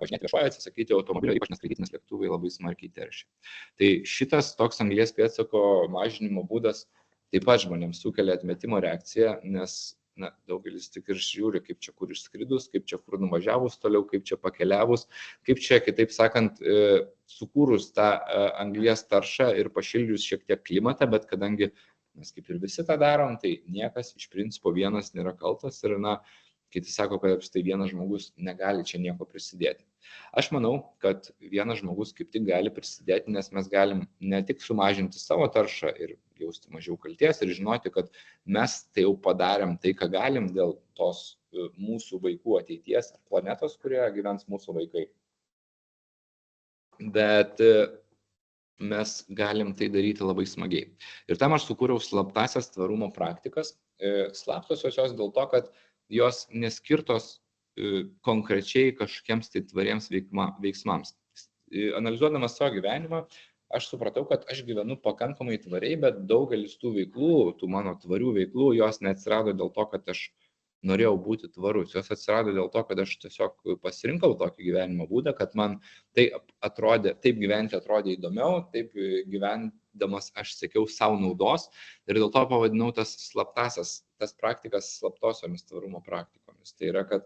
važinėti viešoje, atsisakyti automobilio, ypač neskraidyt, nes lėktuvai labai smarkiai teršia. Tai šitas toks anglies pėdsako mažinimo būdas taip pat žmonėms sukelia atmetimo reakciją, nes daugelis tik ir žiūri, kaip čia kur išskridus, kaip čia kur nuvažiavus toliau, kaip čia pakeliavus, kaip čia, kitaip sakant, sukūrus tą anglies taršą ir pašildžius šiek tiek klimatą, bet kadangi mes kaip ir visi tą darom, tai niekas iš principo vienas nėra kaltas ir kiti sako, kad apstai vienas žmogus negali čia nieko prisidėti. Aš manau, kad vienas žmogus kaip tik gali prisidėti, nes mes galim ne tik sumažinti savo taršą ir jausti mažiau kalties ir žinoti, kad mes tai jau padarėm tai, ką galim dėl tos mūsų vaikų ateities ar planetos, kurioje gyvens mūsų vaikai. Bet mes galim tai daryti labai smagiai. Ir tam aš sukūriau slaptasias tvarumo praktikas. Slaptosios jos dėl to, kad jos neskirtos konkrečiai kažkokiems tai tvariems veiksmams. Analizuodamas savo gyvenimą, aš supratau, kad aš gyvenu pakankamai tvariai, bet daugelis tų veiklų, tų mano tvarių veiklų, jos neatsirado dėl to, kad aš norėjau būti tvarus. Jos atsirado dėl to, kad aš tiesiog pasirinkau tokį gyvenimo būdą, kad man taip gyventi atrodė įdomiau, taip gyvendamas aš siekiau savo naudos ir dėl to pavadinau tas praktikas slaptosiomis tvarumo praktikomis. Tai yra, kad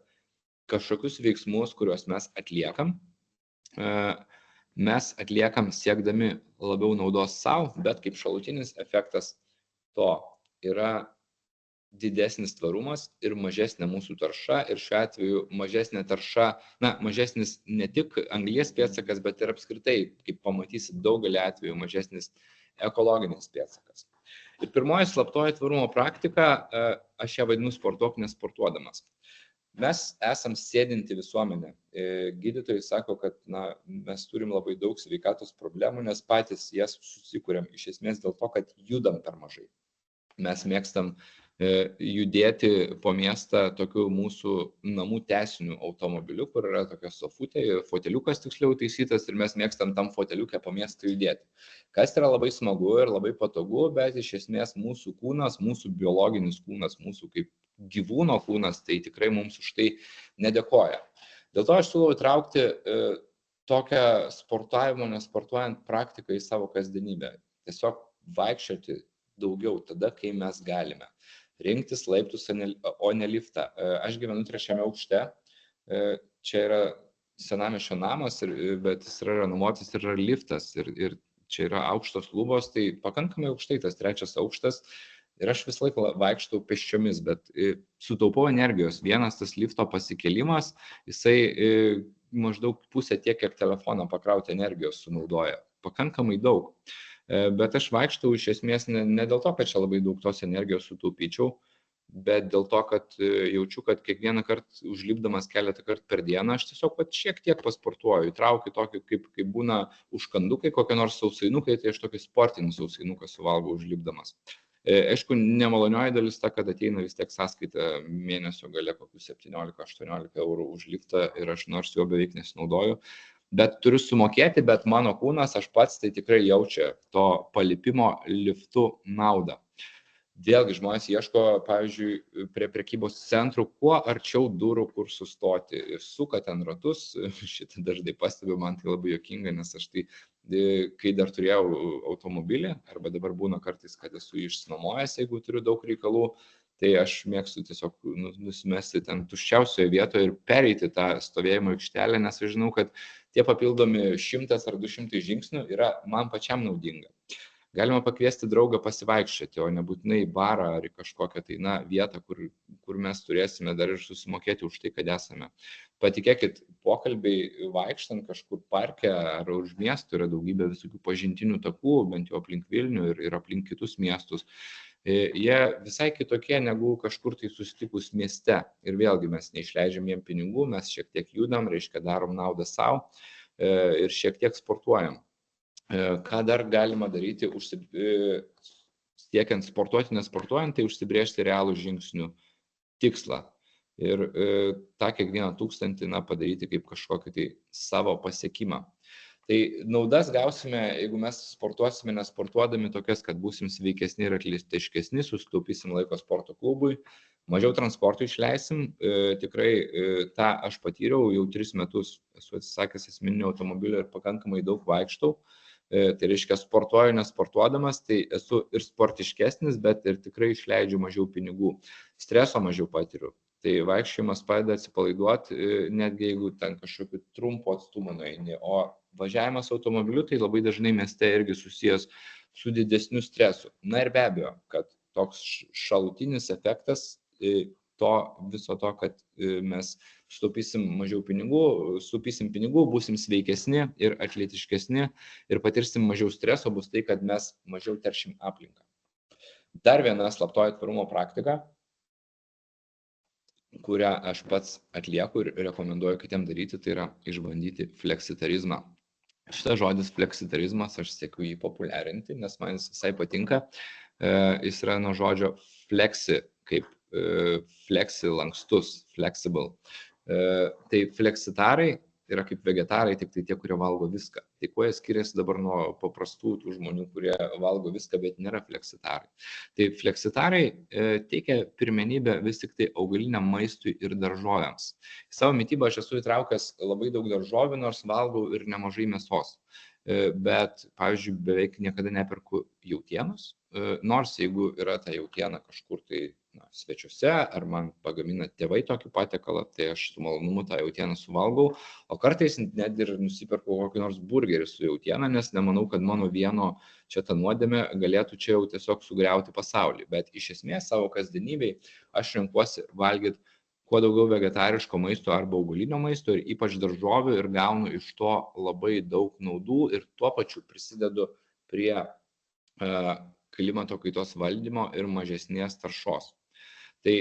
kažkokius veiksmus, kuriuos mes atliekam siekdami labiau naudos savo, bet kaip šalutinis efektas to yra didesnis tvarumas ir mažesnė mūsų tarša ir šiuo atveju mažesnė tarša, mažesnis ne tik anglies pėdsakas, bet ir apskritai, kaip pamatysit daugelį atvejų, mažesnis ekologinis pėdsakas. Ir pirmoji slaptoji tvarumo praktika, aš ją vadinu sportuok nesportuodamas. Mes esam sėdinti visuomenė. Gydytojai sako, kad mes turim labai daug sveikatos problemų, nes patys jas susikūrėm iš esmės dėl to, kad judam per mažai. Mes mėgstam judėti po miestą tokiu mūsų namų tęsiniu automobiliu, kur yra tokia sofutė, foteliukas tiksliau taisytas ir mes mėgstam tam foteliukę po miestą judėti. Kas yra labai smagu ir labai patogu, bet iš esmės mūsų kūnas, mūsų biologinis kūnas, mūsų kaip gyvūno kūnas, tai tikrai mums už tai nedėkoja. Dėl to aš siūlau įtraukti tokią sportavimo nesportuojant praktiką į savo kasdienybę. Tiesiog vaikščioti daugiau tada, kai mes galime. Rinktis laiptus, o ne liftą. Aš gyvenu 3. aukšte. Čia yra senamiesčio namas, bet jis yra renovuotas ir yra liftas. Ir čia yra aukštos lubos, tai pakankamai aukštai tas 3 aukštas ir aš visą laiką vaikštau pėsčiomis, bet sutaupau energijos. Vienas tas lifto pasikėlimas, jisai maždaug pusę tiek, kiek telefoną pakrauti energijos sunaudoja. Pakankamai daug. Bet aš vaikštau iš esmės ne dėl to, kad čia labai daug tos energijos sutaupyčiau, bet dėl to, kad jaučiu, kad kiekvieną kartą užlipdamas keletą kartų per dieną, aš tiesiog šiek tiek pasportuoju, įtraukiu tokį, kaip būna užkandukai, kokie nors sausainukai, tai aš tokį sportinį sausainuką suvalgau užlipdamas. Aišku, nemalonioji dalis ta, kad ateina vis tiek sąskaita mėnesio gale kokių 17-18 eurų už liftą ir aš nors jo beveik nesinaudoju, bet turiu sumokėti, bet mano kūnas, aš pats tai tikrai jaučia to palipimo liftu naudą. Vėlgi žmonės ieško, pavyzdžiui, prie prekybos centrų kuo arčiau durų, kur sustoti. Ir suka ten ratus, šitą dažnai pastebiu, man tai labai juokinga, nes aš tai, kai dar turėjau automobilį, arba dabar būna kartais, kad esu išsinuomojęs, jeigu turiu daug reikalų, tai aš mėgstu tiesiog nusimesti ten tuščiausioje vietoje ir pereiti tą stovėjimo aikštelę, nes aš žinau, kad tie papildomi 100 ar 200 žingsnių yra man pačiam naudinga. Galima pakviesti draugą pasivaikščioti, o nebūtinai į barą ar į kažkokią tai vietą, kur mes turėsime dar ir susimokėti už tai, kad esame. Patikėkit, pokalbiai vaikštant kažkur parke ar už miestų yra daugybė visokių pažintinių takų, bent jau aplink Vilnių ir aplink kitus miestus. Jie visai kitokie negu kažkur tai susitikus mieste. Ir vėlgi mes neišleidžiam jiem pinigų, mes šiek tiek judam, reiškia darom naudą savo ir šiek tiek sportuojam. Ką dar galima daryti, siekiant sportuoti, nesportuojant, tai užsibrėžti realų žingsnių tikslą. Ir tą kiekvieną 1000 padaryti kaip kažkokį tai savo pasiekimą. Tai naudas gausime, jeigu mes sportuosime nesportuodami tokias, kad būsim sveikesni ir atletiškesni, sutaupysim laiko sporto klubui, mažiau transportų išleisim. Tikrai tą aš patyriau, jau 3 metus esu atsisakęs asmeninio automobilio ir pakankamai daug vaikštau. Tai reiškia, sportuoju nesportuodamas, tai esu ir sportiškesnis, bet ir tikrai išleidžiu mažiau pinigų. Streso mažiau patiriu. Tai vaikščiojimas padeda atsipalaiduoti, netgi jeigu ten kažkokiu trumpo atstumo nueini. O važiavimas automobiliu tai labai dažnai mieste irgi susijęs su didesniu stresu. Na ir be abejo, kad toks šalutinis efektas viso to, kad mes sutaupysim mažiau pinigų, sutaupysim pinigų, būsim sveikesni ir atletiškesni ir patirsim mažiau streso, bus tai, kad mes mažiau teršim aplinką. Dar viena slaptoji tvarumo praktika, kurią aš pats atlieku ir rekomenduoju kitiems daryti, tai yra išbandyti fleksitarizmą. Šitas žodis fleksitarizmas, aš siekiu jį populiarinti, nes man jis visai patinka. Jis yra nuo žodžio flexi, kaip flexi, lankstus, flexible. Tai fleksitarai yra kaip vegetarai, tik tai tie, kurie valgo viską. Tai kuo jie skiriasi dabar nuo paprastų tų žmonių, kurie valgo viską, bet nėra fleksitarai. Tai fleksitarai teikia pirmenybę vis tik tai augaliniam maistui ir daržovėms. Į savo mitybą aš esu įtraukęs labai daug daržovių, nors valgau ir nemažai mėsos. Bet, pavyzdžiui, beveik niekada neperku jautienos, nors jeigu yra ta jautiena kažkur tai svečiuose, ar man pagamina tėvai tokį patiekalą, tai aš su malonumu tą jautieną suvalgau, o kartais net ir nusiperku kokį nors burgerį su jautiena, nes nemanau, kad mano vieno čia ta nuodėmė galėtų čia jau tiesiog sugriauti pasaulį, bet iš esmės savo kasdienybei aš renkuosi valgyti kuo daugiau vegetariško maisto arba augalinio maisto ir ypač daržovių ir gaunu iš to labai daug naudų ir tuo pačiu prisidedu prie klimato kaitos valdymo ir mažesnės taršos. Tai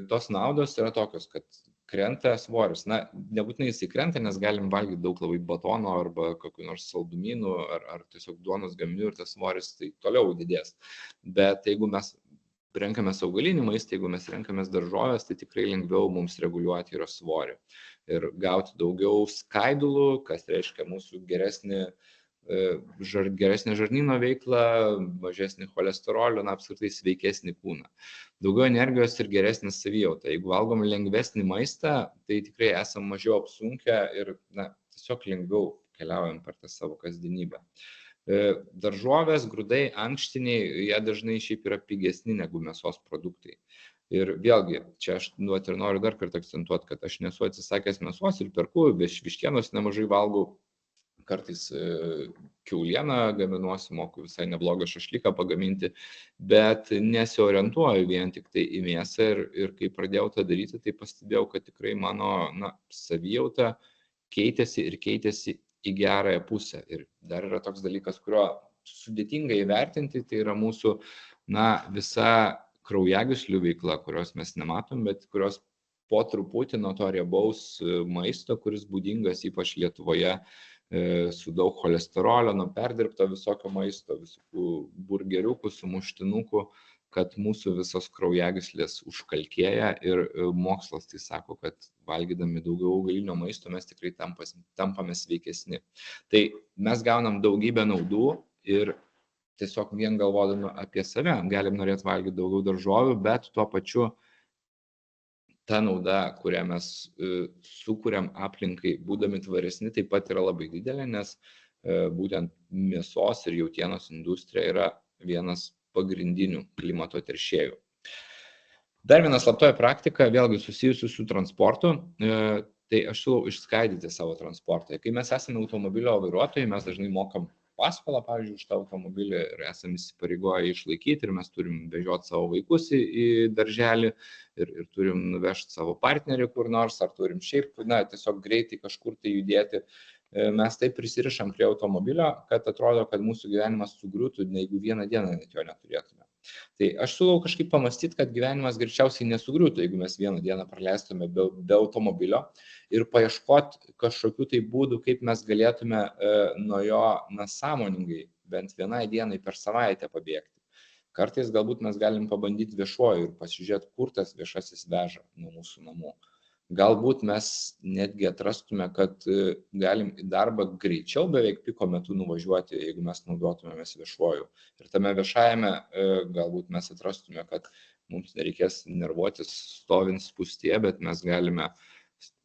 tos naudos yra tokios, kad krenta svoris. Na, nebūtinai jisai krenta, nes galim valgyti daug labai batono arba kokių nors saldumynų ar tiesiog duonos gaminių ir tas svoris tai toliau didės. Bet jeigu mes renkamės augalinį maistą, jeigu mes renkamės daržovės, tai tikrai lengviau mums reguliuoti yra svorį ir gauti daugiau skaidulų, kas reiškia mūsų geresnė žarnyno veiklą, mažesnį cholesterolio, apskritai sveikesnį kūną. Daugiau energijos ir geresnė savijauta. Jeigu valgom lengvesnį maistą, tai tikrai esam mažiau apsunkę ir tiesiog lengviau keliaujam per tą savo kasdienybę. Daržovės, grūdai, ankštiniai, jie dažnai šiaip yra pigesni negu mėsos produktai. Ir vėlgi, čia aš ir noriu dar kartą akcentuoti, kad aš nesu atsisakęs mėsos ir perku, bet vištienos nemažai valgau. kartais kiaulieną gaminuosi, moku visai neblogą šašlyką pagaminti, bet nesiorientuoju vien tik tai į mėsą ir kai pradėjau tą daryti, tai pastebėjau, kad tikrai mano savijauta keitėsi ir keitėsi į gerąją pusę. Ir dar yra toks dalykas, kurio sudėtinga įvertinti, tai yra mūsų visa kraujagyslių veikla, kurios mes nematom, bet kurios po truputį nuo to riebaus maisto, kuris būdingas ypač Lietuvoje, su daug cholesterolio, nuo perdirbto visokio maisto, visokių burgeriukų, sumuštinukų, kad mūsų visos kraujagyslės užkalkėja ir mokslas tai sako, kad valgydami daugiau augalinio maisto mes tikrai tampame sveikesni. Tai mes gaunam daugybę naudų ir tiesiog vien galvodami apie save galim norėti valgyti daugiau daržovių, bet tuo pačiu ta nauda, kurią mes sukuriam aplinkai, būdami tvaresni, taip pat yra labai didelė, nes būtent mėsos ir jautienos industrija yra vienas pagrindinių klimato teršėjų. Dar viena slaptoji praktika, vėlgi susijusi su transportu, tai aš siūlau išskaidyti savo transportą. Kai mes esame automobilio vairuotojai, mes dažnai mokam paskolą, pavyzdžiui, už tą automobilį ir esame įsipareigoję išlaikyti ir mes turim vežioti savo vaikus į darželį ir turim nuvežti savo partnerį kur nors, ar turim šiaip, tiesiog greitai kažkur tai judėti. Mes taip prisirišam prie automobilio, kad atrodo, kad mūsų gyvenimas sugriūtų, jeigu vieną dieną net jo neturėtume. Tai aš siūlau kažkaip pamastyti, kad gyvenimas greičiausiai nesugriūtų, jeigu mes vieną dieną praleistume be automobilio ir paieškoti kažkokių tai būdų, kaip mes galėtume nuo jo sąmoningai bent vienai dienai per savaitę pabėgti. Kartais galbūt mes galim pabandyti viešuoju ir pasižiūrėti, kur tas viešasis veža nuo mūsų namų. Galbūt mes netgi atrastume, kad galim į darbą greičiau beveik piko metu nuvažiuoti, jeigu mes naudotumėmės viešuoju. Ir tame viešajame galbūt mes atrastume, kad mums nereikės nervuotis stovint spūstyje, bet mes galime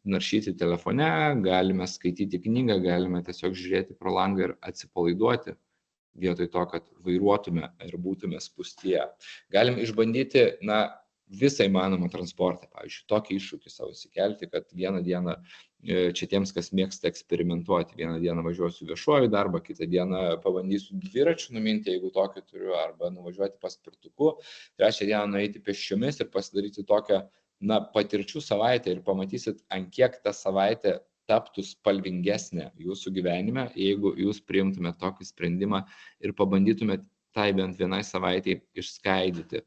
naršyti telefone, galime skaityti knygą, galime tiesiog žiūrėti pro langą ir atsipalaiduoti, vietoj to, kad vairuotume ir būtume spūstyje. Galim išbandyti, visą įmanomą transportą. Pavyzdžiui, tokį iššūkį savo įsikelti, kad vieną dieną, čia tiems, kas mėgsta eksperimentuoti, vieną dieną važiuosiu viešuoju darbą, kitą dieną pabandysiu dviračiu numinti, jeigu tokį turiu, arba nuvažiuoti paspirtuku, trečią dieną nueiti pėsčiomis ir pasidaryti tokią, patirčių savaitę ir pamatysit, ant kiek ta savaitė taptų spalvingesnė jūsų gyvenime, jeigu jūs priimtumėte tokį sprendimą ir pabandytumėte tai bent vienai savaitei išskaidyti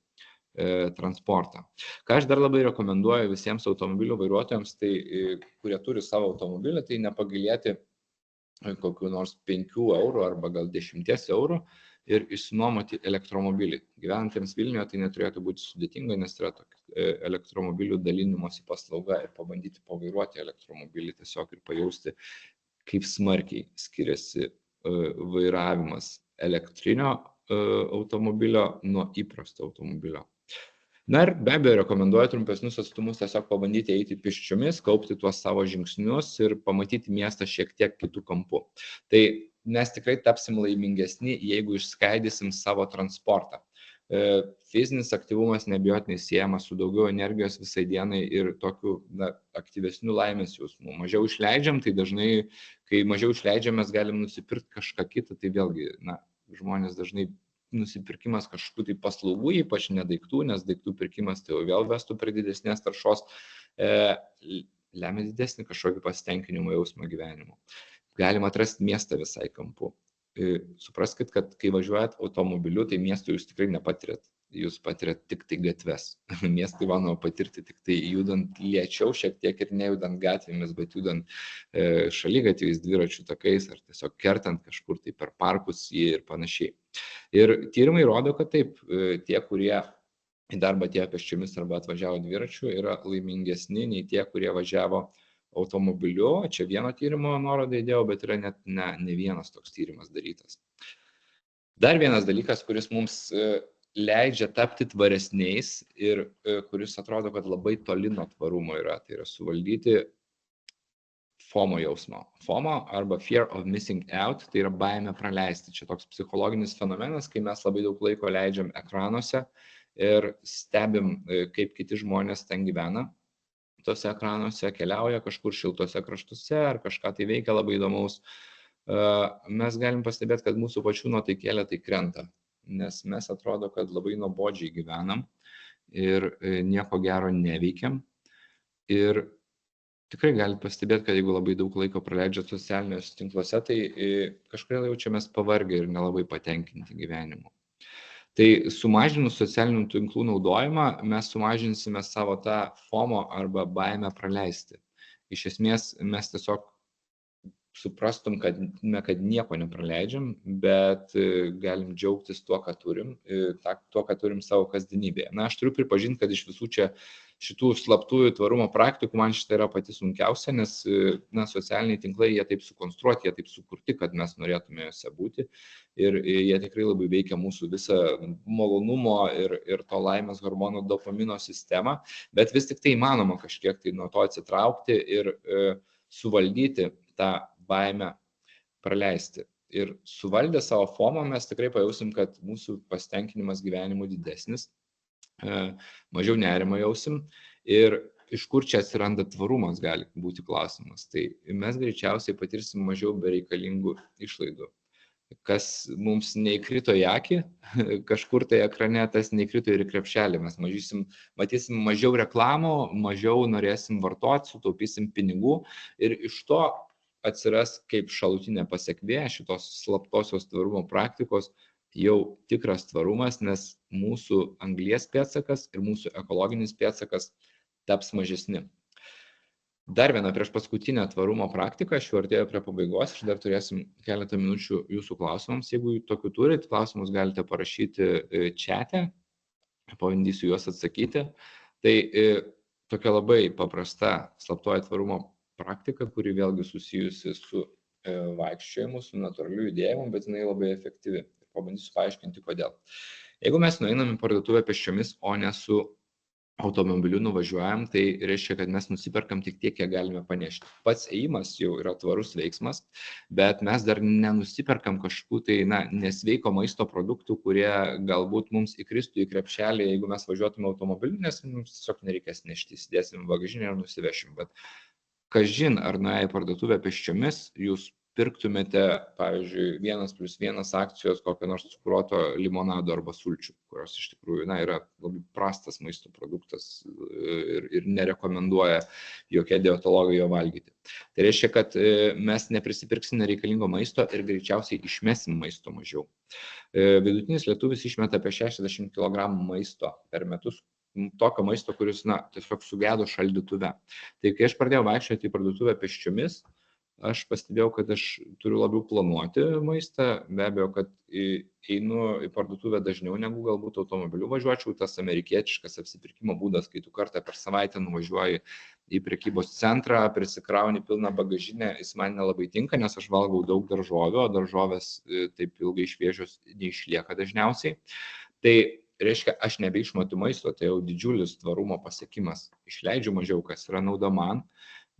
transportą. Ką aš dar labai rekomenduoju visiems automobilių vairuotojams, tai kurie turi savo automobilį, tai nepagailėti kokių nors 5 eurų arba gal 10 eurų ir išsinuomoti elektromobilį. Gyvenantiems Vilniuje tai neturėtų būti sudėtinga, nes yra elektromobilių dalinimosi paslauga ir pabandyti pavairuoti elektromobilį tiesiog ir pajausti, kaip smarkiai skiriasi vairavimas elektrinio automobilio nuo įprasto automobilio. Ir be abejo rekomenduoju trumpesnius atstumus tiesiog pabandyti eiti pėsčiomis, kaupti tuos savo žingsnius ir pamatyti miestą šiek tiek kitų kampų. Tai mes tikrai tapsim laimingesni, jeigu išskaidysim savo transportą. Fizinis aktyvumas neabejotinai siejamas su daugiau energijos visai dienai ir tokiu aktyvesniu laimės jausmu. Mažiau išleidžiam, tai dažnai, kai mažiau išleidžiam, mes galim nusipirkti kažką kitą, tai vėlgi, žmonės dažnai nusipirkimas kažkokių tai paslaugų, ypač ne daiktų, nes daiktų pirkimas tai jau vėl vestų prie didesnės taršos, lemia didesnį kažkokį pasitenkinimo jausmą gyvenimu. Galima atrasti miestą visai kampu. Supraskit, kad kai važiuojat automobiliu, tai miestų jūs tikrai nepatiriat. Jūs patiriat tik tai gatves. Miestai įmanoma patirti tik tai judant lėčiau šiek tiek ir nejudant gatvėmis, bet judant šaligatviais, dviračių takais ar tiesiog kertant kažkur tai per parkus ir panašiai. Ir tyrimai rodo, kad taip, tie, kurie į darbą atėjo pėsčiomis arba atvažiavo dviračiu, yra laimingesni nei tie, kurie važiavo automobiliu. Čia vieno tyrimo nuorodą įdėjau, bet yra net ne vienas toks tyrimas darytas. Dar vienas dalykas, kuris mums leidžia tapti tvaresniais ir kuris atrodo, kad labai toli nuo tvarumo yra, tai yra suvaldyti FOMO jausmo. FOMO arba Fear of Missing Out, tai yra baimė praleisti. Čia toks psichologinis fenomenas, kai mes labai daug laiko leidžiam ekranuose ir stebim, kaip kiti žmonės ten gyvena. Tose ekranuose keliauja kažkur šiltose kraštuose ar kažką tai veikia labai įdomaus. mes galim pastebėti, kad mūsų pačių nuotaikėlė tai krenta, nes mes atrodo, kad labai nuobodžiai gyvenam ir nieko gero neveikiam. Ir tikrai galite pastebėti, kad jeigu labai daug laiko praleidžiat socialiniuose tinkluose, tai kažkodėl jaučiamės pavargę ir nelabai patenkinti gyvenimu. Tai sumažinus socialinių tinklų naudojimą, mes sumažinsime savo tą FOMO arba baimę praleisti. Iš esmės mes tiesiog suprastum, kad nieko nepraleidžiam, bet galim džiaugtis tuo, ką turim, savo kasdienybėje. Na, aš turiu pripažinti, kad iš visų šitų slaptųjų tvarumo praktikų man šitą yra pati sunkiausia, nes socialiniai tinklai, jie taip sukonstruoti, jie taip sukurti, kad mes norėtume juose būti ir jie tikrai labai veikia mūsų visą malonumo ir to laimės hormono dopamino sistemą, bet vis tik tai įmanoma kažkiek tai nuo to atsitraukti ir suvaldyti tą baimę praleisti. Ir suvaldę savo FOMO mes tikrai pajausim, kad mūsų pasitenkinimas gyvenimu didesnis, mažiau nerimo jausim ir iš kur čia atsiranda tvarumas gali būti klausimas. Tai mes greičiausiai patirsim mažiau bereikalingų išlaidų. Kas mums neįkrito į akį, kažkur tai ekrane tas neįkrito ir į krepšelį. Mes matysim mažiau reklamų, mažiau norėsim vartoti, sutaupysim pinigų ir iš to atsiras kaip šalutinė pasekmė šitos slaptosios tvarumo praktikos jau tikras tvarumas, nes mūsų anglies pėdsakas ir mūsų ekologinis pėdsakas taps mažesni. Dar viena prieš paskutinę tvarumo praktiką, aš jau artėju prie pabaigos, aš dar turėsim keletą minučių jūsų klausimams. Jeigu tokių turit, klausimus galite parašyti čate, pabandysiu juos atsakyti. Tai tokia labai paprasta slaptoji tvarumo praktika, kuri vėlgi susijusi su vaikščiojimu, su natūraliu judėjimu, bet jinai labai efektyvi. Pabandysiu paaiškinti, kodėl. Jeigu mes nueinam į parduotuvę pėsčiomis, o ne su automobiliu nuvažiuojam, tai reiškia, kad mes nusiperkam tik tiek, kiek galime panešti. Pats ėjimas jau yra tvarus veiksmas, bet mes dar nenusiperkam kažkokių tai nesveiko maisto produktų, kurie galbūt mums įkristų į krepšelį, jeigu mes važiuotume automobiliu, nes mums tiesiog nereikės nešti, įsidėsim bagažinę ir nusivešim. Bet kažin, ar nuėję į parduotuvę pėsčiomis, jūs pirktumėte, pavyzdžiui, 1+1 akcijos kokio nors cukruoto limonado arba sulčių, kurios iš tikrųjų yra labai prastas maisto produktas ir nerekomenduoja jokie dietologai jo valgyti. Tai reiškia, kad mes neprisipirksim nereikalingo maisto ir greičiausiai išmesim maisto mažiau. Vidutinis lietuvis išmeta apie 60 kg maisto per metus. Tokio maisto, kuris tiesiog sugedo šaldytuve. Tai kai aš pradėjau vaikščioti į parduotuvę pėsčiomis, aš pastebėjau, kad aš turiu labiau planuoti maistą, be abejo, kad einu į parduotuvę dažniau negu galbūt automobiliu važiuočiau, tas amerikietiškas apsipirkimo būdas, kai tu kartą per savaitę nuvažiuoji į prekybos centrą, prisikrauni pilną bagažinę, jis man nelabai tinka, nes aš valgau daug daržovių, o daržovės taip ilgai šviežios neišlieka dažniausiai. Tai reiškia, aš nebeišmetu maisto, tai jau didžiulis tvarumo pasiekimas. Išleidžiu mažiau, kas yra nauda man.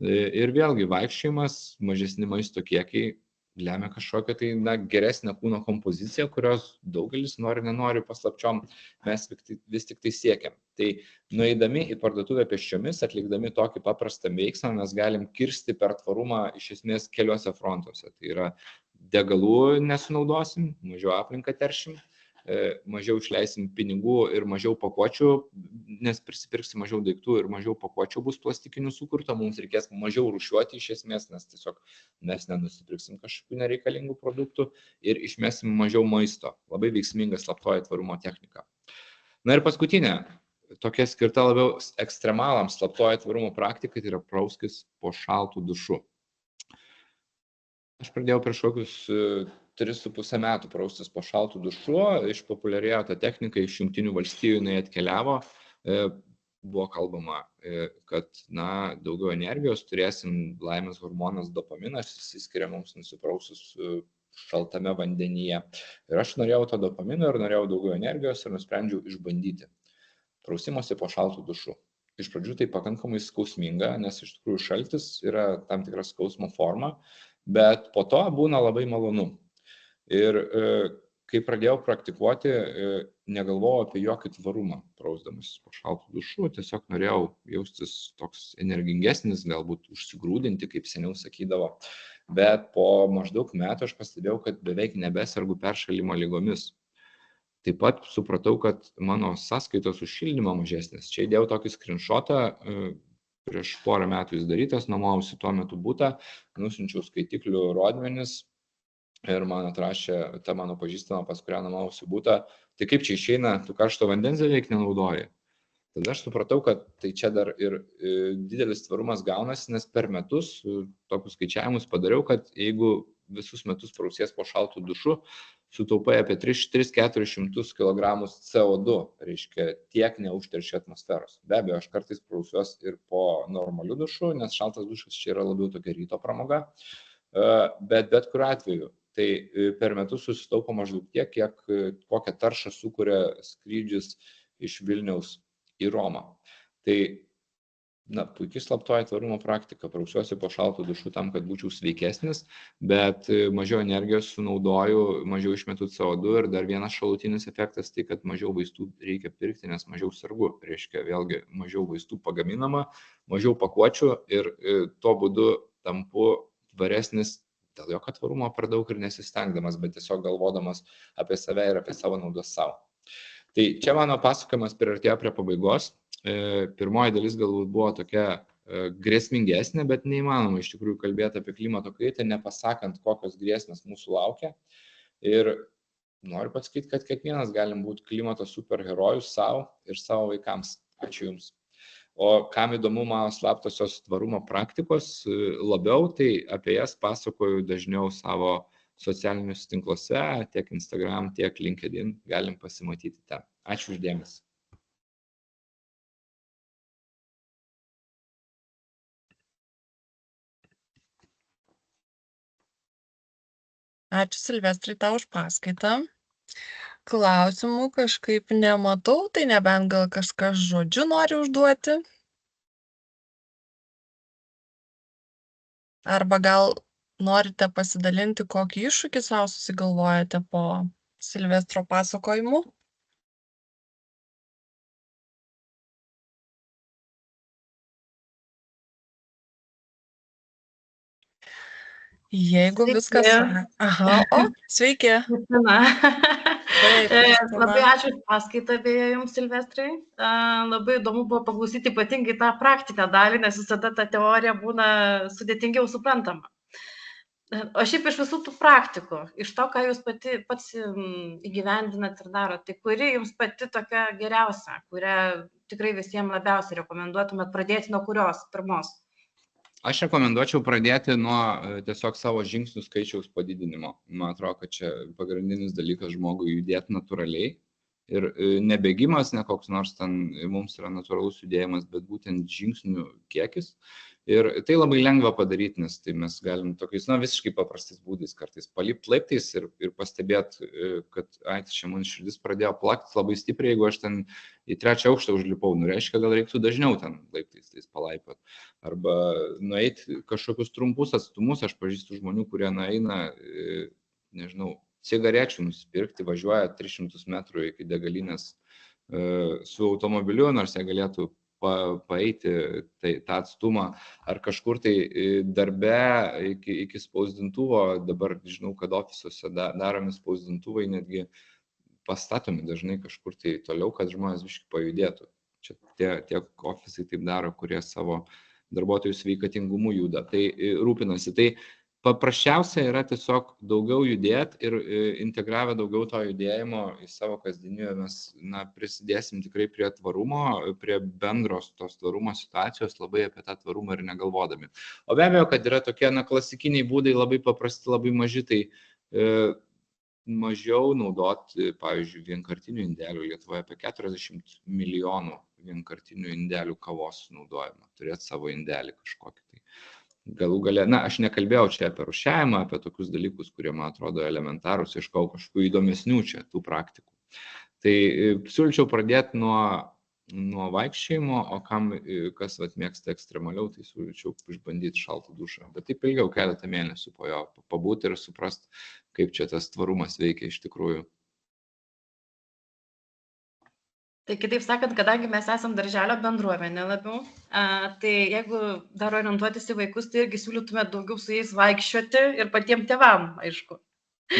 Ir vėlgi vaikščiojimas, mažesni maisto kiekiai lemia kažkokią tai geresnę kūno kompoziciją, kurios daugelis nenori paslapčiom, mes vis tik tai siekiam. Tai nueidami į parduotuvę pėsčiomis, atlikdami tokį paprastą veiksmą, mes galim kirsti per tvarumą iš esmės keliuose frontuose. Tai yra degalų nesunaudosim, mažiau aplinką teršim, mažiau išleisim pinigų ir mažiau pakuočių, nes prisipirksim mažiau daiktų ir mažiau pakuočių bus plastikinių sukurta, mums reikės mažiau rūšiuoti iš esmės, nes tiesiog mes nenusipirksim kažkokių nereikalingų produktų ir išmesim mažiau maisto. Labai veiksminga slaptoji tvarumo technika. Na ir paskutinė, tokia skirta labiau ekstremalams slaptoji tvarumo praktikai, tai yra prauskis po šaltų dušu. Aš pradėjau prieš kokius 3,5 metų praustis po šaltų dušu, išpopuliarėjo ta technika, iš Jungtinių valstijų jinai atkeliavo, buvo kalbama, kad daugiau energijos turėsim, laimės hormonas dopaminas, jis skiria mums nusiprausus šaltame vandenyje. Ir aš norėjau to dopamino ir norėjau daugiau energijos ir nusprendžiau išbandyti prausimosi po šaltų dušu. Iš pradžių tai pakankamai skausminga, nes iš tikrųjų šaltis yra tam tikra skausmo forma, bet po to būna labai malonu. Ir kai pradėjau praktikuoti, negalvojau apie jokį tvarumą, prausdamas po šaltų dušų, tiesiog norėjau jaustis toks energingesnis, galbūt užsigrūdinti, kaip seniau sakydavo. Bet po maždaug metų aš pastebėjau, kad beveik nebesergu peršalimo lygomis. Taip pat supratau, kad mano sąskaitos už šildymą mažesnės. Čia įdėjau tokį screenshotą, prieš porą metų jis darytas, nuomojausi tuo metu butą, nusinčiau skaitiklių rodmenis ir man atrašė ta mano pažįstama, pas kurią nuomojausi butą, tai kaip čia išeina, tu karšto vandens beveik nenaudoji. Tada aš supratau, kad tai čia dar ir didelis tvarumas gaunasi, nes per metus tokius skaičiavimus padariau, kad jeigu visus metus prausies po šaltų dušu, sutaupai apie 300-400 kg CO2, reiškia tiek neužteršia atmosferos. Be abejo, aš kartais prausiuos ir po normalių dušų, nes šaltas dušas čia yra labiau tokia ryto pramoga, bet kuriuo atveju. Tai per metus susitaupo maždaug tiek, kiek kokią taršą sukuria skrydžius iš Vilniaus į Romą. Tai puikiai slaptoji tvarumo praktika. Prausiuosi po šaltų dušų tam, kad būčiau sveikesnis, bet mažiau energijos sunaudoju, mažiau išmetu CO2 ir dar vienas šalutinis efektas tai, kad mažiau vaistų reikia pirkti, nes mažiau sergu. Reiškia, vėlgi, mažiau vaistų pagaminama, mažiau pakuočių ir tuo būdu tampu tvaresnis dėl jokio tvarumo per daug ir nesistengdamas, bet tiesiog galvodamas apie save ir apie savo naudos savo. Tai čia mano pasakojimas priartėjo prie pabaigos. Pirmoji dalis galbūt buvo tokia grėsmingesnė, bet neįmanoma iš tikrųjų kalbėti apie klimato kaitą, nepasakant, kokios grėsmės mūsų laukia. Ir noriu pasakyti, kad kiekvienas galim būti klimato superherojus savo ir savo vaikams. Ačiū Jums. O kam įdomu mano slaptosios tvarumo praktikos labiau, tai apie jas pasakoju dažniau savo socialiniuose tinkluose, tiek Instagram, tiek LinkedIn, galim pasimatyti ten. Ačiū uždėmesi. Ačiū Silvestrai tau už paskaitą. Klausimų kažkaip nematau, tai nebent gal kažkas žodžiu nori užduoti. Arba gal norite pasidalinti, kokį iššūkį savo susigalvojate po Silvestro pasakojimų? Jeigu viskas... Aha, sveiki. Labai ačiū už paskaitą, beje, Jums, Silvestrai. Labai įdomu buvo paklausyti ypatingai tą praktinę dalį, nes visada ta teorija būna sudėtingiau suprantama. O šiaip iš visų tų praktikų, iš to, ką Jūs pats įgyvendinat ir darot, tai kuri Jums pati tokia geriausia, kurią tikrai visiems labiausiai rekomenduotumėt pradėti nuo kurios pirmos? Aš rekomenduočiau pradėti nuo tiesiog savo žingsnių skaičiaus padidinimo. Man atrodo, kad čia pagrindinis dalykas žmogui judėti natūraliai. Ir ne bėgimas, ne koks nors ten mums yra natūralus judėjimas, bet būtent žingsnių kiekis. Ir tai labai lengva padaryti, nes tai mes galim tokiais, visiškai paprastais būdais kartais palipti laiptais ir pastebėti, kad čia man širdis pradėjo plakti labai stipriai, jeigu aš ten į 3. aukštą užlipau. Reiškia, gal reiktų dažniau ten laiptais tais palaipiot. Arba nueiti kažkokius trumpus atstumus. Aš pažįstu žmonių, kurie eina, nežinau, cigarečių nusipirkti, važiuoja 300 metrų iki degalinės su automobiliu, nors jie galėtų paeiti tą atstumą, ar kažkur tai darbe iki spausdintuvo. Dabar žinau, kad ofisuose daromi spausdintuvai netgi pastatomi dažnai kažkur tai toliau, kad žmonės biškai pajudėtų. Čia tie ofisai taip daro, kurie savo darbuotojų sveikatingumu juda, tai rūpinasi. Tai paprasčiausia yra tiesiog daugiau judėti ir integravę daugiau to judėjimo į savo kasdienybę mes prisidėsim tikrai prie tvarumo, prie bendros tos tvarumo situacijos, labai apie tą tvarumą ir negalvodami. O be abejo, kad yra tokie klasikiniai būdai, labai paprasti, labai maži, tai mažiau naudoti, pavyzdžiui, vienkartinių indelių. Lietuvoje apie 40 milijonų vienkartinių indelių kavos naudojama. Turėti savo indelį kažkokį tai. Galų gale, aš nekalbėjau čia apie rūšiavimą, apie tokius dalykus, kurie man atrodo elementarūs, ieškau kažkokių įdomesnių čia tų praktikų. Tai siūlyčiau pradėti nuo vaikščiojimo, o kas mėgsta ekstremaliau, tai siūlyčiau išbandyti šaltą dušą. Bet taip ilgiau, keletą mėnesių po jo pabūti ir suprasti, kaip čia tas tvarumas veikia iš tikrųjų. Tai kitaip sakant, kadangi mes esam darželio bendruomenė labiau, tai jeigu dar orientuotis į vaikus, tai irgi siūlytume daugiau su jais vaikščioti ir patiem tėvam, aišku.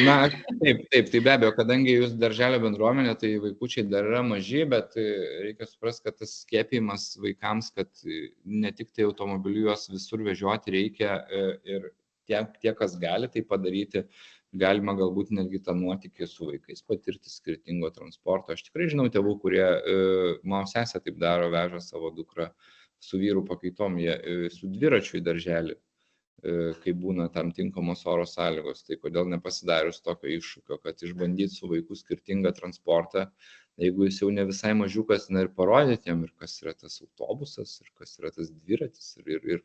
Na, taip, tai be abejo, kadangi jūs darželio bendruomenė, tai vaikučiai dar yra maži, bet reikia suprasti, kad tas skiepijimas vaikams, kad ne tik tai automobiliu juos visur vežioti reikia ir tie, kas gali tai padaryti, galima galbūt netgi tą nuotykį su vaikais patirti skirtingo transporto. Aš tikrai žinau tėvų, kurie, mano sesė taip daro, veža savo dukrą su vyru pakaitom, jie su dviračiu į darželį, kai būna tam tinkamos oro sąlygos. Tai kodėl nepasidarius tokio iššūkio, kad išbandyti su vaiku skirtingą transportą, jeigu jis jau ne visai mažiukas, ir parodyti jam, ir kas yra tas autobusas, ir kas yra tas dviratis, ir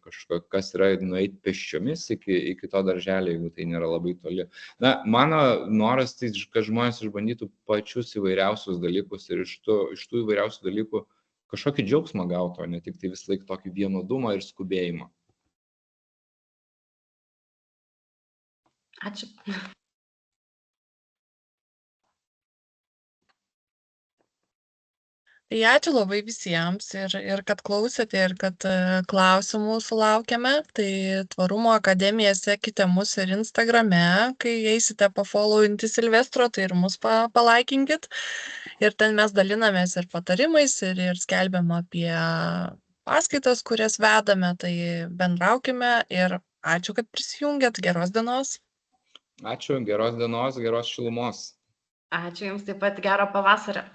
kas yra nueiti pėsčiomis iki to darželio, jeigu tai nėra labai toli. Na, mano noras tai, kad žmonės išbandytų pačius įvairiausius dalykus ir iš tų įvairiausių dalykų kažkokį džiaugsmą gautų, o ne tik tai vis laik tokį vienodumą ir skubėjimą. Ačiū. Tai ačiū labai visiems ir kad klausėte, ir kad klausimų sulaukėme. Tai Tvarumo akademija sekite mus ir Instagrame, kai eisite pafollowinti Silvestro, tai ir mus palaikinkit. Ir ten mes dalinamės ir patarimais, ir skelbiam apie paskaitas, kurias vedame, tai bendraukime ir ačiū, kad prisijungėt. Geros dienos. Ačiū, geros dienos, geros šilumos. Ačiū Jums taip pat, gero pavasario.